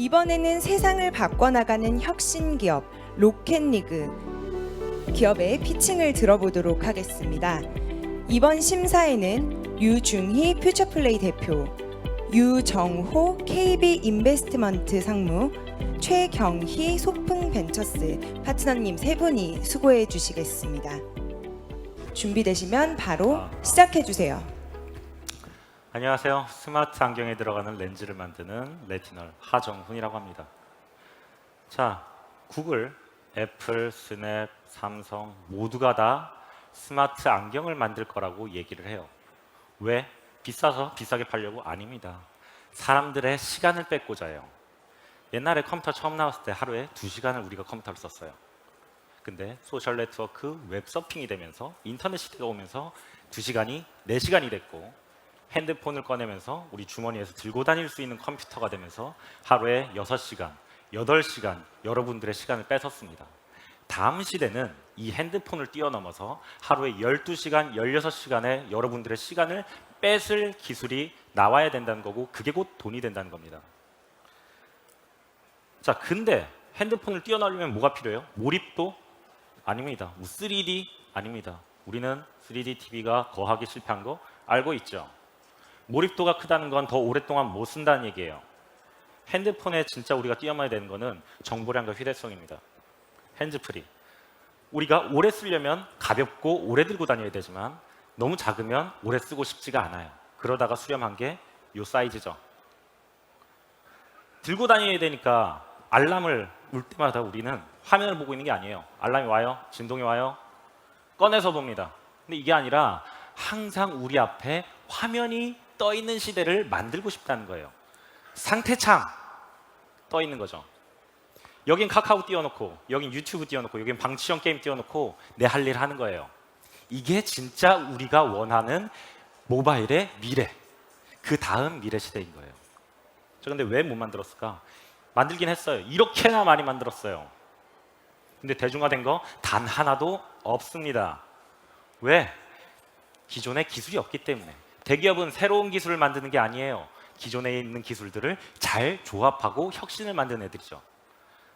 이번에는 세상을 바꿔나가는 혁신 기업 로켓리그 기업의 피칭을 들어보도록 하겠습니다. 이번 심사에는 유중희 퓨처플레이 대표, 유정호 KB 인베스트먼트 상무, 최경희 소풍벤처스 파트너님 세 분이 수고해 주시겠습니다. 준비되시면 바로 시작해 주세요. 안녕하세요. 스마트 안경에 들어가는 렌즈를 만드는 레티널 하정훈이라고 합니다. 자, 구글, 애플, 스냅, 삼성 모두가 다 스마트 안경을 만들 거라고 얘기를 해요. 왜? 비싸서 비싸게 팔려고? 아닙니다. 사람들의 시간을 뺏고자 해요. 옛날에 컴퓨터 처음 나왔을 때 하루에 2시간을 우리가 컴퓨터를 썼어요. 근데 소셜 네트워크, 웹 서핑이 되면서 인터넷 시대가 오면서 2시간이 4시간이 됐고, 핸드폰을 꺼내면서 우리 주머니에서 들고 다닐 수 있는 컴퓨터가 되면서 하루에 6시간, 8시간 여러분들의 시간을 뺏었습니다. 다음 시대는 이 핸드폰을 뛰어넘어서 하루에 12시간, 16시간의 여러분들의 시간을 뺏을 기술이 나와야 된다는 거고, 그게 곧 돈이 된다는 겁니다. 자, 근데 핸드폰을 뛰어넘으려면 뭐가 필요해요? 몰입도? 아닙니다. 3D? 아닙니다. 우리는 3D TV가 거하기 실패한 거 알고 있죠. 몰입도가 크다는 건 더 오랫동안 못 쓴다는 얘기예요. 핸드폰에 진짜 우리가 뛰어넘어야 되는 거는 정보량과 휴대성입니다. 핸즈프리. 우리가 오래 쓰려면 가볍고 오래 들고 다녀야 되지만 너무 작으면 오래 쓰고 싶지가 않아요. 그러다가 수렴한 게 이 사이즈죠. 들고 다녀야 되니까 알람을 울 때마다 우리는 화면을 보고 있는 게 아니에요. 알람이 와요. 진동이 와요. 꺼내서 봅니다. 근데 이게 아니라 항상 우리 앞에 화면이 떠 있는 시대를 만들고 싶다는 거예요. 상태창 떠 있는 거죠. 여긴 카카오 띄워놓고, 여긴 유튜브 띄워놓고, 여긴 방치형 게임 띄워놓고 내 할 일 하는 거예요. 이게 진짜 우리가 원하는 모바일의 미래, 그 다음 미래 시대인 거예요. 저 근데 왜 못 만들었을까? 만들긴 했어요. 이렇게나 많이 만들었어요. 근데 대중화된 거 단 하나도 없습니다. 왜? 기존에 기술이 없기 때문에. 대기업은 새로운 기술을 만드는 게 아니에요. 기존에 있는 기술들을 잘 조합하고 혁신을 만드는 애들이죠.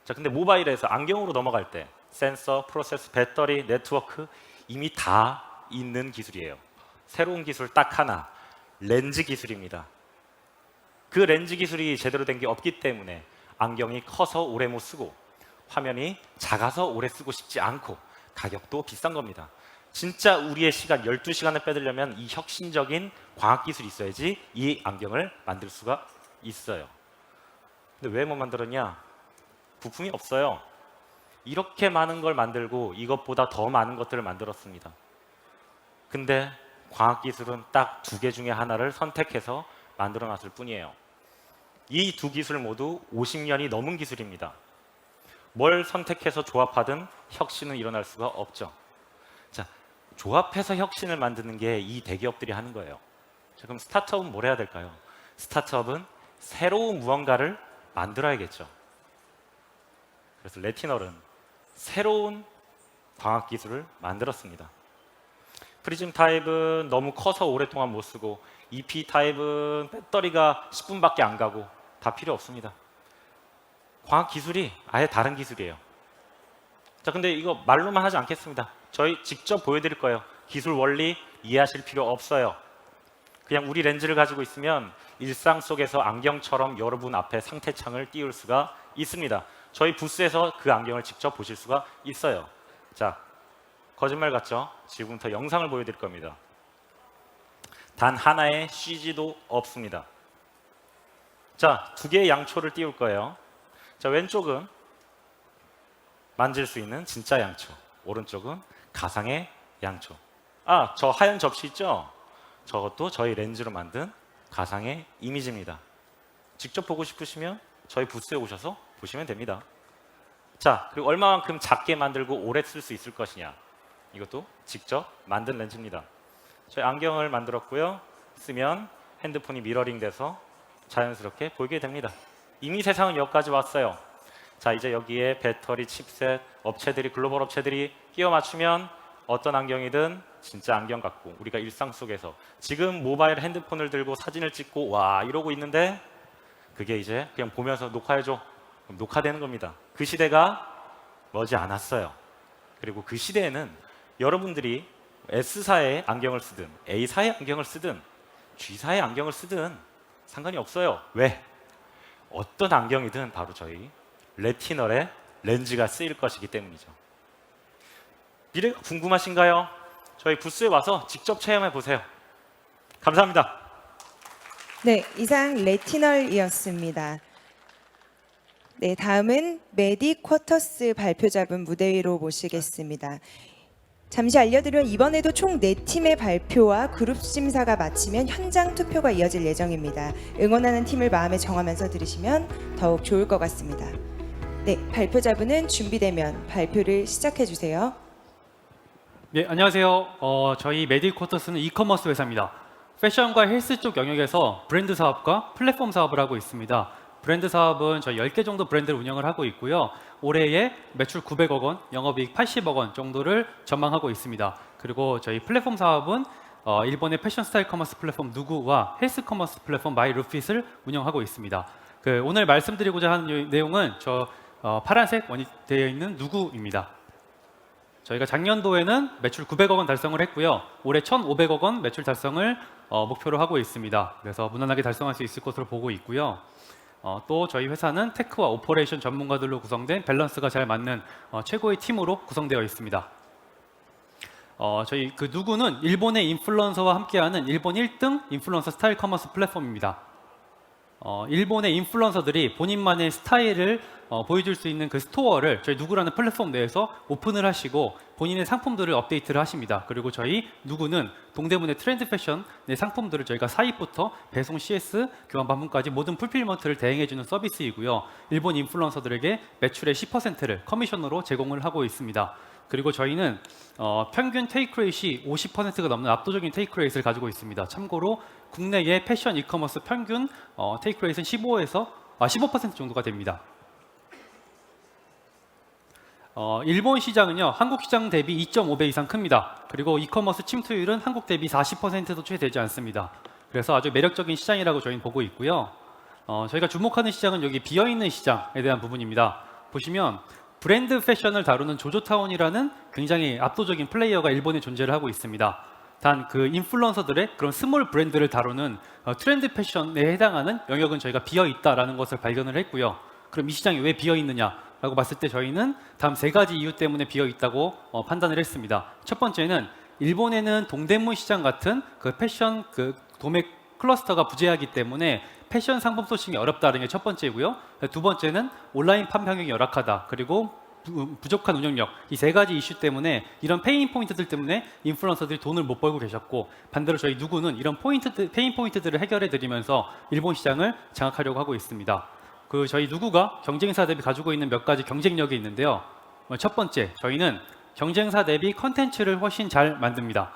자, 근데 모바일에서 안경으로 넘어갈 때 센서, 프로세스, 배터리, 네트워크 이미 다 있는 기술이에요. 새로운 기술 딱 하나, 렌즈 기술입니다. 그 렌즈 기술이 제대로 된 게 없기 때문에 안경이 커서 오래 못 쓰고, 화면이 작아서 오래 쓰고 싶지 않고, 가격도 비싼 겁니다. 진짜 우리의 시간 12시간을 빼들려면 이 혁신적인 과학기술이 있어야지 이 안경을 만들 수가 있어요. 근데 왜 못 만들었냐? 부품이 없어요. 이렇게 많은 걸 만들고 이것보다 더 많은 것들을 만들었습니다. 근데 과학기술은 딱 2개 중에 하나를 선택해서 만들어 놨을 뿐이에요. 이 2 기술 모두 50년이 넘은 기술입니다. 뭘 선택해서 조합하든 혁신은 일어날 수가 없죠. 자, 조합해서 혁신을 만드는 게 이 대기업들이 하는 거예요. 자, 그럼 스타트업은 뭘 해야 될까요? 스타트업은 새로운 무언가를 만들어야겠죠. 그래서 레티널은 새로운 광학기술을 만들었습니다. 프리즘 타입은 너무 커서 오랫동안 못 쓰고, EP 타입은 배터리가 10분밖에 안 가고 다 필요 없습니다. 광학기술이 아예 다른 기술이에요. 자, 근데 이거 말로만 하지 않겠습니다. 저희 직접 보여드릴 거예요. 기술 원리 이해하실 필요 없어요. 그냥 우리 렌즈를 가지고 있으면 일상 속에서 안경처럼 여러분 앞에 상태창을 띄울 수가 있습니다. 저희 부스에서 그 안경을 직접 보실 수가 있어요. 자, 거짓말 같죠? 지금부터 영상을 보여드릴 겁니다. 단 하나의 CG도 없습니다. 자, 2개의 양초를 띄울 거예요. 자, 왼쪽은 만질 수 있는 진짜 양초, 오른쪽은 가상의 양초. 아, 저 하얀 접시 있죠? 저것도 저희 렌즈로 만든 가상의 이미지입니다. 직접 보고 싶으시면 저희 부스에 오셔서 보시면 됩니다. 자, 그리고 얼마만큼 작게 만들고 오래 쓸 수 있을 것이냐, 이것도 직접 만든 렌즈입니다. 저희 안경을 만들었고요. 쓰면 핸드폰이 미러링 돼서 자연스럽게 보이게 됩니다. 이미 세상은 여기까지 왔어요. 자, 이제 여기에 배터리, 칩셋, 업체들이, 글로벌 업체들이 끼워 맞추면 어떤 안경이든 진짜 안경 같고, 우리가 일상 속에서 지금 모바일 핸드폰을 들고 사진을 찍고 와 이러고 있는데, 그게 이제 그냥 보면서 녹화해줘. 그럼 녹화되는 겁니다. 그 시대가 머지 않았어요. 그리고 그 시대에는 여러분들이 S사의 안경을 쓰든 A사의 안경을 쓰든 G사의 안경을 쓰든 상관이 없어요. 왜? 어떤 안경이든 바로 저희 레티널의 렌즈가 쓰일 것이기 때문이죠. 미래가 궁금하신가요? 저희 부스에 와서 직접 체험해 보세요. 감사합니다. 네, 이상 레티널이었습니다. 네, 다음은 메디쿼터스 발표자분 무대 위로 모시겠습니다. 잠시 알려드려 이번에도 총 4팀의 발표와 그룹 심사가 마치면 현장 투표가 이어질 예정입니다. 응원하는 팀을 마음에 정하면서 들으시면 더욱 좋을 것 같습니다. 네, 발표자분은 준비되면 발표를 시작해 주세요. 네, 안녕하세요. 저희 메디쿼터스는 이커머스 회사입니다. 패션과 헬스 쪽 영역에서 브랜드 사업과 플랫폼 사업을 하고 있습니다. 브랜드 사업은 저희 10개 정도 브랜드를 운영을 하고 있고요. 올해에 매출 900억 원, 영업이익 80억 원 정도를 전망하고 있습니다. 그리고 저희 플랫폼 사업은 일본의 패션 스타일 커머스 플랫폼 누구와 헬스 커머스 플랫폼 마이루핏을 운영하고 있습니다. 오늘 말씀드리고자 하는 내용은 파란색 원이 되어 있는 누구입니다. 저희가 작년도에는 매출 900억 원 달성을 했고요. 올해 1,500억 원 매출 달성을 목표로 하고 있습니다. 그래서 무난하게 달성할 수 있을 것으로 보고 있고요. 또 저희 회사는 테크와 오퍼레이션 전문가들로 구성된 밸런스가 잘 맞는 최고의 팀으로 구성되어 있습니다. 저희 누구는 일본의 인플루언서와 함께하는 일본 1등 인플루언서 스타일 커머스 플랫폼입니다. 일본의 인플루언서들이 본인만의 스타일을 보여줄 수 있는 그 스토어를 저희 누구라는 플랫폼 내에서 오픈을 하시고 본인의 상품들을 업데이트를 하십니다. 그리고 저희 누구는 동대문의 트렌드 패션의 상품들을 저희가 사입부터 배송, CS, 교환 반품까지 모든 풀필먼트를 대행해주는 서비스이고요. 일본 인플루언서들에게 매출의 10%를 커미션으로 제공을 하고 있습니다. 그리고 저희는 평균 테이크 레이트이 50%가 넘는 압도적인 테이크 레이트를 가지고 있습니다. 참고로 국내의 패션 이커머스 평균 테이크 레이트는 15% 정도가 됩니다. 일본 시장은요, 한국 시장 대비 2.5배 이상 큽니다. 그리고 이커머스 침투율은 한국 대비 40%도 채 되지 않습니다. 그래서 아주 매력적인 시장이라고 저희는 보고 있고요. 저희가 주목하는 시장은 여기 비어있는 시장에 대한 부분입니다. 보시면 브랜드 패션을 다루는 조조타운이라는 굉장히 압도적인 플레이어가 일본에 존재를 하고 있습니다. 단 그 인플루언서들의 그런 스몰 브랜드를 다루는 트렌드 패션에 해당하는 영역은 저희가 비어있다라는 것을 발견을 했고요. 그럼 이 시장이 왜 비어있느냐라고 봤을 때 저희는 다음 3가지 이유 때문에 비어있다고 판단을 했습니다. 첫 번째는 일본에는 동대문 시장 같은 그 패션 도매 클러스터가 부재하기 때문에 패션 상품 소싱이 어렵다는 게 첫 번째고요. 두 번째는 온라인 판매 환경이 열악하다. 그리고 부족한 운영력, 이 3가지 이슈 때문에 이런 페인 포인트들 때문에 인플루언서들이 돈을 못 벌고 계셨고, 반대로 저희 누구는 이런 페인 포인트들을 해결해 드리면서 일본 시장을 장악하려고 하고 있습니다. 저희 누구가 경쟁사 대비 가지고 있는 몇 가지 경쟁력이 있는데요. 첫 번째, 저희는 경쟁사 대비 컨텐츠를 훨씬 잘 만듭니다.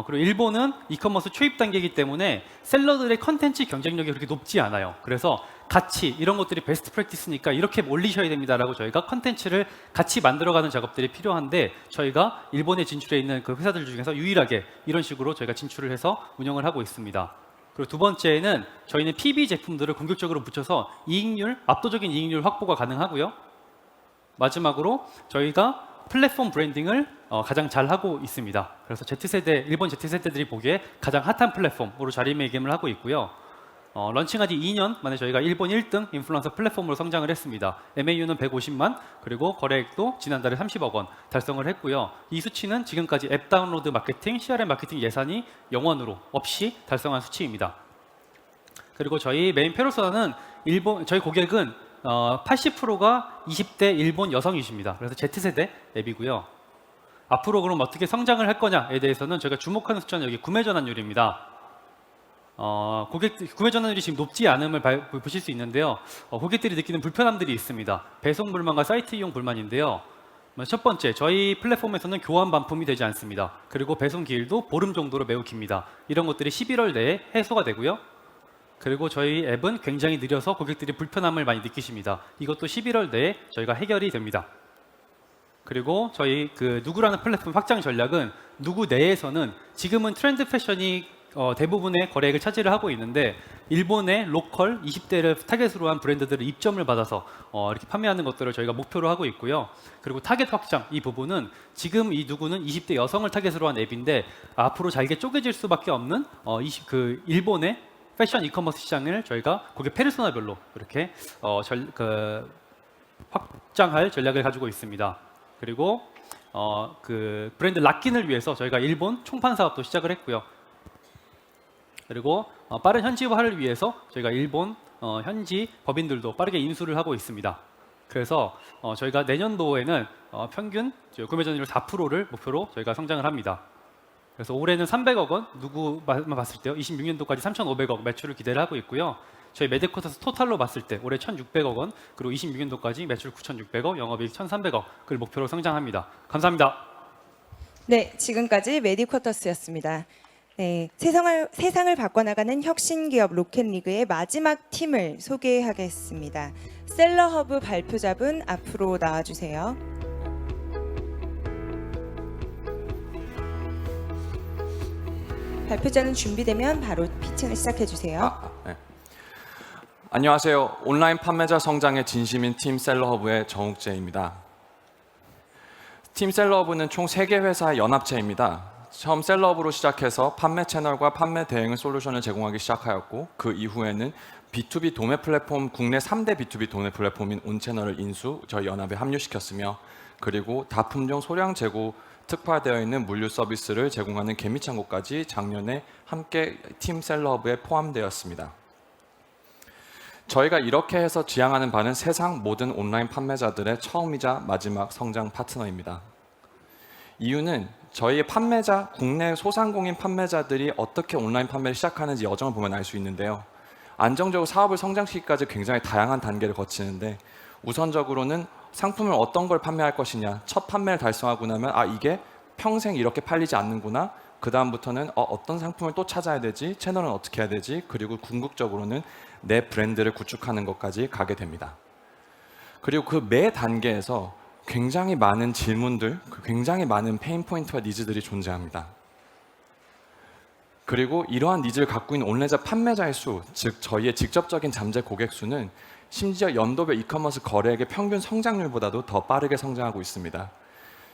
그리고 일본은 이커머스 초입 단계이기 때문에 셀러들의 컨텐츠 경쟁력이 그렇게 높지 않아요. 그래서 같이 이런 것들이 베스트 프랙티스니까 이렇게 올리셔야 됩니다라고 저희가 컨텐츠를 같이 만들어가는 작업들이 필요한데, 저희가 일본에 진출해 있는 그 회사들 중에서 유일하게 이런 식으로 저희가 진출을 해서 운영을 하고 있습니다. 그리고 두 번째는 저희는 PB 제품들을 공격적으로 붙여서 압도적인 이익률 확보가 가능하고요. 마지막으로 저희가 플랫폼 브랜딩을 가장 잘 하고 있습니다. 그래서 일본 Z세대들이 보기에 가장 핫한 플랫폼으로 자리매김을 하고 있고요. 런칭한 지 2년 만에 저희가 일본 1등 인플루언서 플랫폼으로 성장을 했습니다. MAU는 150만, 그리고 거래액도 지난달에 30억 원 달성을 했고요. 이 수치는 지금까지 앱 다운로드 마케팅, CRM 마케팅 예산이 0원으로 없이 달성한 수치입니다. 그리고 저희 메인 페르소나는 저희 고객은 80%가 20대 일본 여성이십니다. 그래서 Z세대 앱이고요. 앞으로 그럼 어떻게 성장을 할 거냐에 대해서는 저희가 주목하는 숫자는 여기 구매 전환율입니다. 구매 전환율이 지금 높지 않음을 보실 수 있는데요. 고객들이 느끼는 불편함들이 있습니다. 배송 불만과 사이트 이용 불만인데요. 첫 번째, 저희 플랫폼에서는 교환 반품이 되지 않습니다. 그리고 배송 기일도 보름 정도로 매우 깁니다. 이런 것들이 11월 내에 해소가 되고요. 그리고 저희 앱은 굉장히 느려서 고객들이 불편함을 많이 느끼십니다. 이것도 11월 내에 저희가 해결이 됩니다. 그리고 저희 누구라는 플랫폼 확장 전략은 누구 내에서는 지금은 트렌드 패션이 대부분의 거래액을 차지를 하고 있는데 일본의 로컬 20대를 타겟으로 한 브랜드들을 입점을 받아서 이렇게 판매하는 것들을 저희가 목표로 하고 있고요. 그리고 타겟 확장 이 부분은 지금 이 누구는 20대 여성을 타겟으로 한 앱인데 앞으로 잘게 쪼개질 수밖에 없는 일본의 패션 이커머스 시장을 저희가 고객 페르소나별로 이렇게 확장할 전략을 가지고 있습니다. 그리고 그 브랜드 락킨을 위해서 저희가 일본 총판 사업도 시작을 했고요. 그리고 빠른 현지화를 위해서 저희가 일본 현지 법인들도 빠르게 인수를 하고 있습니다. 그래서 저희가 내년도에는 평균 구매 점유율 4%를 목표로 저희가 성장을 합니다. 그래서 올해는 300억 원, 누구만 봤을 때요, 26년도까지 3,500억 매출을 기대를 하고 있고요. 저희 메디쿼터스 토탈로 봤을 때 올해 1,600억 원, 그리고 26년도까지 매출 9,600억, 영업이익 1,300억을 목표로 성장합니다. 감사합니다. 네, 지금까지 메디쿼터스였습니다. 네, 세상을 바꿔나가는 혁신기업 로켓리그의 마지막 팀을 소개하겠습니다. 셀러허브 발표자분 앞으로 나와주세요. 발표자는 준비되면 바로 피칭을 시작해주세요. 네. 안녕하세요. 온라인 판매자 성장에 진심인 팀 셀러허브의 정욱재입니다. 팀 셀러허브는 총 3개 회사의 연합체입니다. 처음 셀러허브로 시작해서 판매 채널과 판매 대행 솔루션을 제공하기 시작하였고 그 이후에는 B2B 도매 플랫폼 국내 3대 B2B 도매 플랫폼인 온채널을 인수 저희 연합에 합류시켰으며 그리고 다품종 소량 재고 특화되어 있는 물류 서비스를 제공하는 개미창고까지 작년에 함께 팀 셀러허브에 포함되었습니다. 저희가 이렇게 해서 지향하는 바는 세상 모든 온라인 판매자들의 처음이자 마지막 성장 파트너입니다. 이유는 저희의 판매자, 국내 소상공인 판매자들이 어떻게 온라인 판매를 시작하는지 여정을 보면 알 수 있는데요. 안정적으로 사업을 성장시키기까지 굉장히 다양한 단계를 거치는데 우선적으로는 상품을 어떤 걸 판매할 것이냐, 첫 판매를 달성하고 나면 이게 평생 이렇게 팔리지 않는구나, 그 다음부터는 어떤 상품을 또 찾아야 되지, 채널은 어떻게 해야 되지, 그리고 궁극적으로는 내 브랜드를 구축하는 것까지 가게 됩니다. 그리고 그 매 단계에서 굉장히 많은 질문들, 굉장히 많은 페인 포인트와 니즈들이 존재합니다. 그리고 이러한 니즈를 갖고 있는 온라인 판매자의 수, 즉 저희의 직접적인 잠재 고객 수는 심지어 연도별 이커머스 거래액의 평균 성장률보다도 더 빠르게 성장하고 있습니다.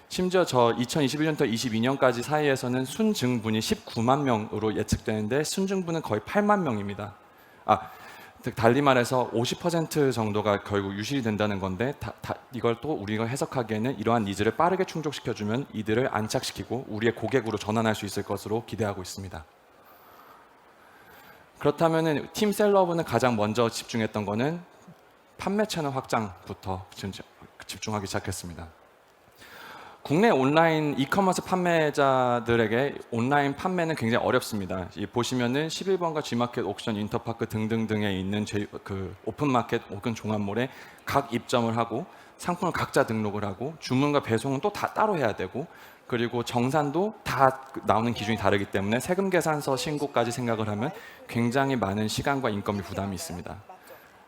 심지어 저 2021년부터 22년까지 사이에서는 순증분이 19만 명으로 예측되는데 순증분은 거의 8만 명입니다. 즉 달리 말해서 50% 정도가 결국 유실이 된다는 건데 이걸 또 우리가 해석하기에는 이러한 니즈를 빠르게 충족시켜주면 이들을 안착시키고 우리의 고객으로 전환할 수 있을 것으로 기대하고 있습니다. 그렇다면 팀 셀러허브는 가장 먼저 집중했던 거는 판매 채널 확장부터 집중하기 시작했습니다. 국내 온라인 이커머스 판매자들에게 온라인 판매는 굉장히 어렵습니다. 보시면은 11번가 G마켓, 옥션, 인터파크 등등등에 있는 오픈마켓 혹은 종합몰에 각 입점을 하고 상품을 각자 등록을 하고 주문과 배송은 또 다 따로 해야 되고 그리고 정산도 다 나오는 기준이 다르기 때문에 세금 계산서 신고까지 생각을 하면 굉장히 많은 시간과 인건비 부담이 있습니다.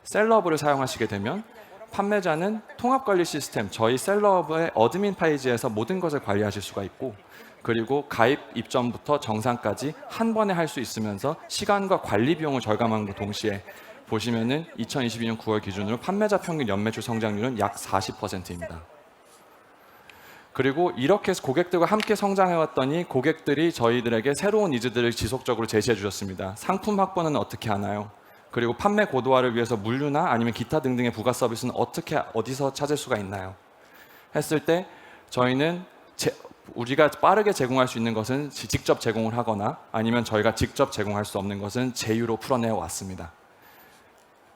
셀러허브를 사용하시게 되면 판매자는 통합관리 시스템, 저희 셀러허브의 어드민 페이지에서 모든 것을 관리하실 수가 있고 그리고 가입 입점부터 정산까지 한 번에 할 수 있으면서 시간과 관리 비용을 절감함과 동시에 보시면은 2022년 9월 기준으로 판매자 평균 연매출 성장률은 약 40%입니다. 그리고 이렇게 해서 고객들과 함께 성장해왔더니 고객들이 저희들에게 새로운 니즈들을 지속적으로 제시해 주셨습니다. 상품 확보는 어떻게 하나요? 그리고 판매 고도화를 위해서 물류나 아니면 기타 등등의 부가 서비스는 어디서 찾을 수가 있나요? 했을 때 저희는 우리가 빠르게 제공할 수 있는 것은 직접 제공을 하거나 아니면 저희가 직접 제공할 수 없는 것은 제휴로 풀어내어 왔습니다.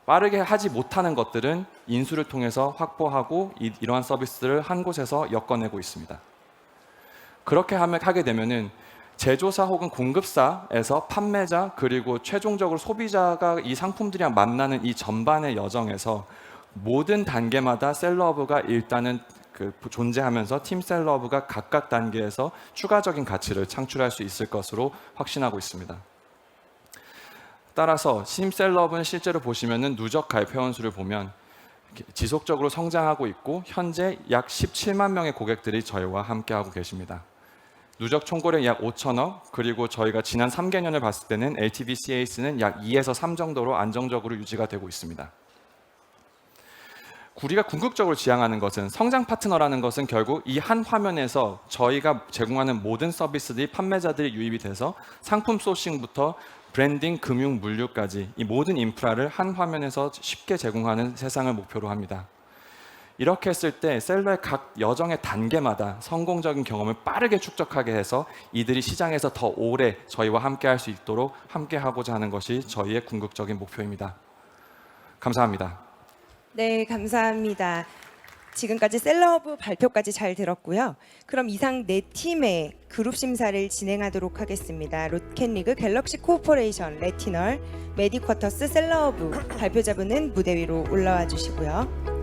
빠르게 하지 못하는 것들은 인수를 통해서 확보하고 이러한 서비스를 한 곳에서 엮어내고 있습니다. 그렇게 하게 되면은 제조사 혹은 공급사에서 판매자 그리고 최종적으로 소비자가 이 상품들이랑 만나는 이 전반의 여정에서 모든 단계마다 셀러허브가 일단은 존재하면서 팀 셀러허브가 각각 단계에서 추가적인 가치를 창출할 수 있을 것으로 확신하고 있습니다. 따라서 팀 셀러허브는 실제로 보시면은 누적 가입 회원 수를 보면 지속적으로 성장하고 있고 현재 약 17만 명의 고객들이 저희와 함께하고 계십니다. 누적 총고령 약 5천억, 그리고 저희가 지난 3개년을 봤을 때는 LTV CAC는 약 2에서 3 정도로 안정적으로 유지가 되고 있습니다. 우리가 궁극적으로 지향하는 것은 성장 파트너라는 것은 결국 이 한 화면에서 저희가 제공하는 모든 서비스들이 판매자들이 유입이 돼서 상품 소싱부터 브랜딩, 금융, 물류까지 이 모든 인프라를 한 화면에서 쉽게 제공하는 세상을 목표로 합니다. 이렇게 했을 때 셀러의 각 여정의 단계마다 성공적인 경험을 빠르게 축적하게 해서 이들이 시장에서 더 오래 저희와 함께 할 수 있도록 함께 하고자 하는 것이 저희의 궁극적인 목표입니다. 감사합니다. 네, 감사합니다. 지금까지 셀러허브 발표까지 잘 들었고요. 그럼 이상 네 팀의 그룹 심사를 진행하도록 하겠습니다. 로켓리그, 갤럭시 코퍼레이션, 레티널, 메디쿼터스, 셀러허브 발표자분은 무대 위로 올라와 주시고요.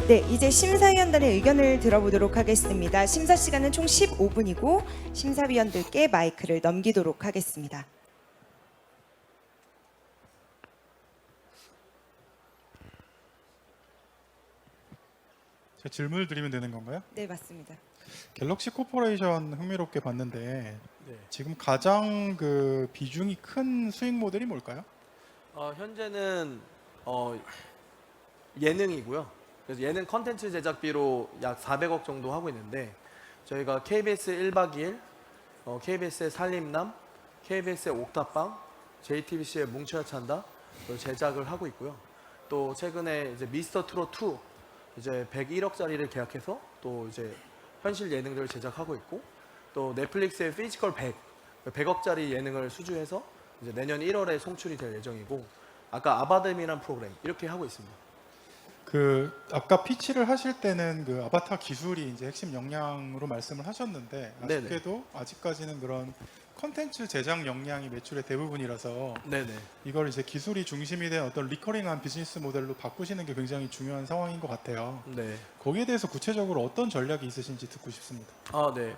네, 이제 심사위원단의 의견을 들어보도록 하겠습니다. 심사 시간은 총 15분이고 심사위원들께 마이크를 넘기도록 하겠습니다. 제가 질문을 드리면 되는 건가요? 네, 맞습니다. 갤럭시 코퍼레이션 흥미롭게 봤는데 네. 지금 가장 그 비중이 큰 수익 모델이 뭘까요? 현재는 예능이고요. 그래서 예능 컨텐츠 제작비로 약 400억 정도 하고 있는데 저희가 KBS 1박 2일, KBS의 살림남, KBS의 옥탑방, JTBC의 뭉쳐야 찬다 제작을 하고 있고요. 또 최근에 이제 미스터 트롯 2 이제 101억짜리를 계약해서 또 이제 현실 예능들을 제작하고 있고 또 넷플릭스의 피지컬 100억짜리 예능을 수주해서 이제 내년 1월에 송출이 될 예정이고 아까 아바뎀이라는 프로그램 이렇게 하고 있습니다. 그 아까 피치를 하실 때는 그 아바타 기술이 이제 핵심 역량으로 말씀을 하셨는데 아쉽게도 아직까지는 그런 컨텐츠 제작 역량이 매출의 대부분이라서 네네. 이걸 이제 기술이 중심이 된 어떤 리커링한 비즈니스 모델로 바꾸시는 게 굉장히 중요한 상황인 것 같아요. 네. 거기에 대해서 구체적으로 어떤 전략이 있으신지 듣고 싶습니다. 네.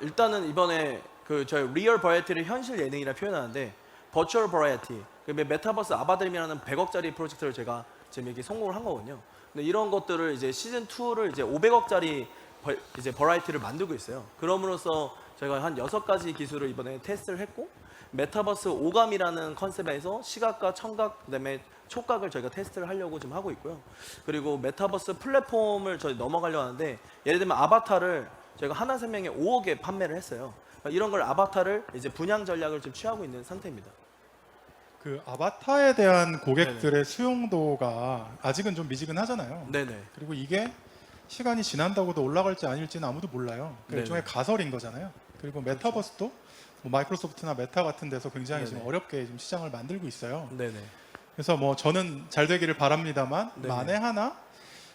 일단은 이번에 그 저희 리얼 버라이어티를 현실 예능이라 표현하는데 버추얼 버라이어티, 그 메타버스 아바뎀이라는 100억짜리 프로젝트를 제가 지금 이렇게 성공을 한 거거든요. 근데 이런 것들을 이제 시즌 2를 이제 500억짜리 이제 버라이어티를 만들고 있어요. 그럼으로써 저희가 한 6가지 기술을 이번에 테스트를 했고 메타버스 오감이라는 컨셉에서 시각과 청각 그다음에 촉각을 저희가 테스트를 하려고 지금 하고 있고요. 그리고 메타버스 플랫폼을 저희 넘어가려고 하는데 예를 들면 아바타를 저희가 하나생명에 5억에 판매를 했어요. 이런 걸 아바타를 이제 분양 전략을 지금 취하고 있는 상태입니다. 그 아바타에 대한 고객들의 수용도가 아직은 좀 미지근하잖아요. 네네. 그리고 이게 시간이 지난다고도 올라갈지 아닐지는 아무도 몰라요. 그 네네. 일종의 가설인 거잖아요. 그리고 메타버스도 뭐 마이크로소프트나 메타 같은 데서 굉장히 지금 네네. 어렵게 지금 시장을 만들고 있어요. 네네. 그래서 뭐 저는 잘 되기를 바랍니다만 네네. 만에 하나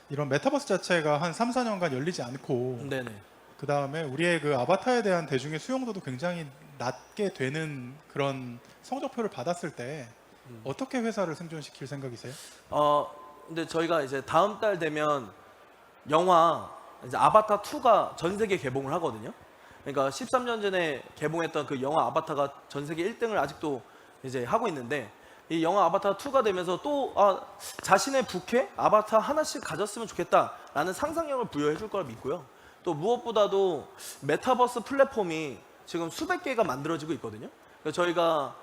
이런 메타버스 자체가 한 3, 4년간 열리지 않고 네네. 그 다음에 우리의 그 아바타에 대한 대중의 수용도도 굉장히 낮게 되는 그런 성적표를 받았을 때 어떻게 회사를 생존시킬 생각이세요? 근데 저희가 이제 다음 달 되면 영화 이제 아바타 2가 전 세계 개봉을 하거든요. 그러니까 13년 전에 개봉했던 그 영화 아바타가 전 세계 1등을 아직도 이제 하고 있는데 이 영화 아바타 2가 되면서 또 자신의 부캐 아바타 하나씩 가졌으면 좋겠다라는 상상력을 부여해 줄 걸 믿고요. 또 무엇보다도 메타버스 플랫폼이 지금 수백 개가 만들어지고 있거든요. 그래서 저희가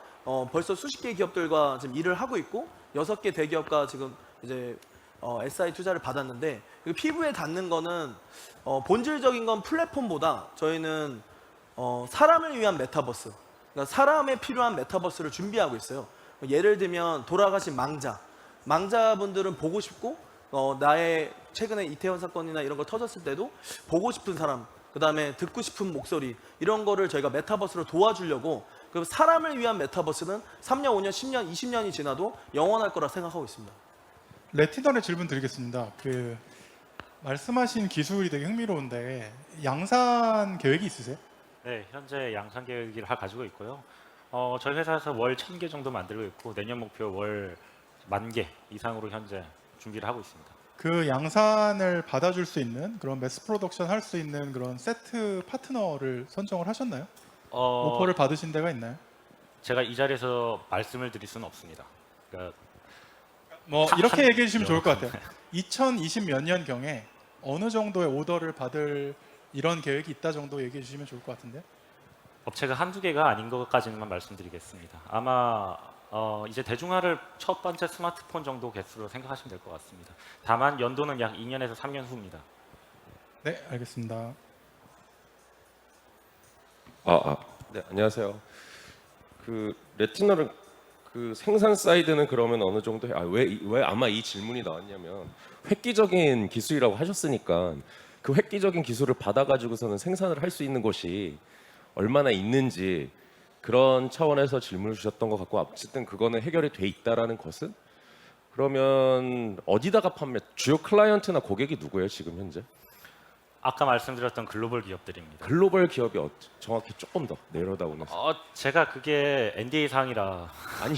벌써 수십 개의 기업들과 지금 일을 하고 있고 6개 대기업과 지금 이제 SI 투자를 받았는데 피부에 닿는 거는 본질적인 건 플랫폼보다 저희는 사람을 위한 메타버스, 그러니까 사람에 필요한 메타버스를 준비하고 있어요. 예를 들면 돌아가신 망자분들은 보고 싶고 나의 최근에 이태원 사건이나 이런 거 터졌을 때도 보고 싶은 사람, 그 다음에 듣고 싶은 목소리 이런 거를 저희가 메타버스로 도와주려고 그 사람을 위한 메타버스는 3년, 5년, 10년, 20년이 지나도 영원할 거라 생각하고 있습니다. 레티널의 질문 드리겠습니다. 그 말씀하신 기술이 되게 흥미로운데 양산 계획이 있으세요? 네, 현재 양산 계획을 가지고 있고요. 저희 회사에서 월 1000개 정도 만들고 있고 내년 목표 월 10,000개 이상으로 현재 준비를 하고 있습니다. 그 양산을 받아줄 수 있는 그런 매스 프로덕션 할 수 있는 그런 세트 파트너를 선정을 하셨나요? 오퍼를 받으신 데가 있나요? 제가 이 자리에서 말씀을 드릴 수는 없습니다. 그러니까 뭐 이렇게 얘기해 주시면 좋을 것 네. 같아요. 2020 몇 년경에 어느 정도의 오더를 받을 이런 계획이 있다 정도 얘기해 주시면 좋을 것 같은데. 업체가 한두 개가 아닌 것까지만 말씀드리겠습니다. 아마 이제 대중화를 첫 번째 스마트폰 정도 개수로 생각하시면 될 것 같습니다. 다만 연도는 약 2년에서 3년 후입니다. 네, 알겠습니다. 네, 안녕하세요. 그 레티널은 그 생산 사이드는 그러면 어느 정도 왜 아마 이 질문이 나왔냐면 획기적인 기술이라고 하셨으니까 그 획기적인 기술을 받아 가지고서는 생산을 할 수 있는 곳이 얼마나 있는지 그런 차원에서 질문을 주셨던 것 같고 어쨌든 그거는 해결이 돼 있다라는 것은 그러면 어디다가 주요 클라이언트나 고객이 누구예요 지금 현재? 아까 말씀드렸던 글로벌 기업들입니다. 글로벌 기업이 정확히 조금 더 내려다보는 제가 그게 NDA 사항이라 아니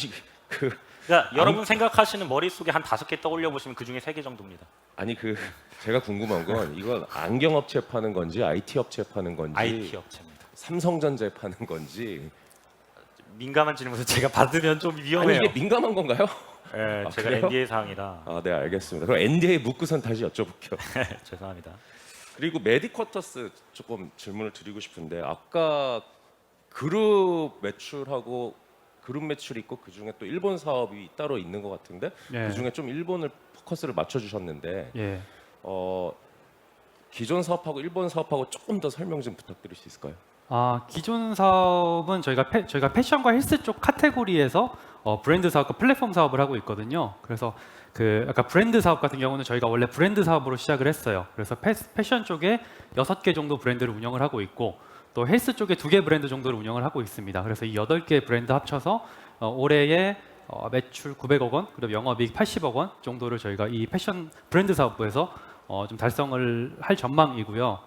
그 그러니까 여러분 생각하시는 머릿속에 한 5개 떠올려 보시면 그중에 3개 정도입니다. 아니 그 제가 궁금한 건 이건 안경 업체 파는 건지 IT 업체 파는 건지 IT 업체입니다. 삼성전자에 파는 건지 민감한 질문을 제가 받으면 좀 아니 위험해요. 이게 민감한 건가요? 네, 아, 제가 그래요? NDA 사항이라 네 알겠습니다. 그럼 NDA 묻고선 다시 여쭤볼게요. 죄송합니다. 그리고 메디쿼터스 조금 질문을 드리고 싶은데 아까 그룹 매출하고 그룹 매출이 있고 그 중에 또 일본 사업이 따로 있는 것 같은데 예. 그 중에 좀 일본을 포커스를 맞춰주셨는데 예. 기존 사업하고 일본 사업하고 조금 더 설명 좀 부탁드릴 수 있을까요? 기존 사업은 저희가 패션과 헬스 쪽 카테고리에서 브랜드 사업과 플랫폼 사업을 하고 있거든요. 그래서 그 아까 브랜드 사업 같은 경우는 저희가 원래 브랜드 사업으로 시작을 했어요. 그래서 패션 쪽에 6개 정도 브랜드를 운영을 하고 있고 또 헬스 쪽에 2개 브랜드 정도를 운영을 하고 있습니다. 그래서 이 8개 브랜드 합쳐서 올해에 매출 900억 원, 그리고 영업이익 80억 원 정도를 저희가 이 패션 브랜드 사업부에서 좀 달성을 할 전망이고요.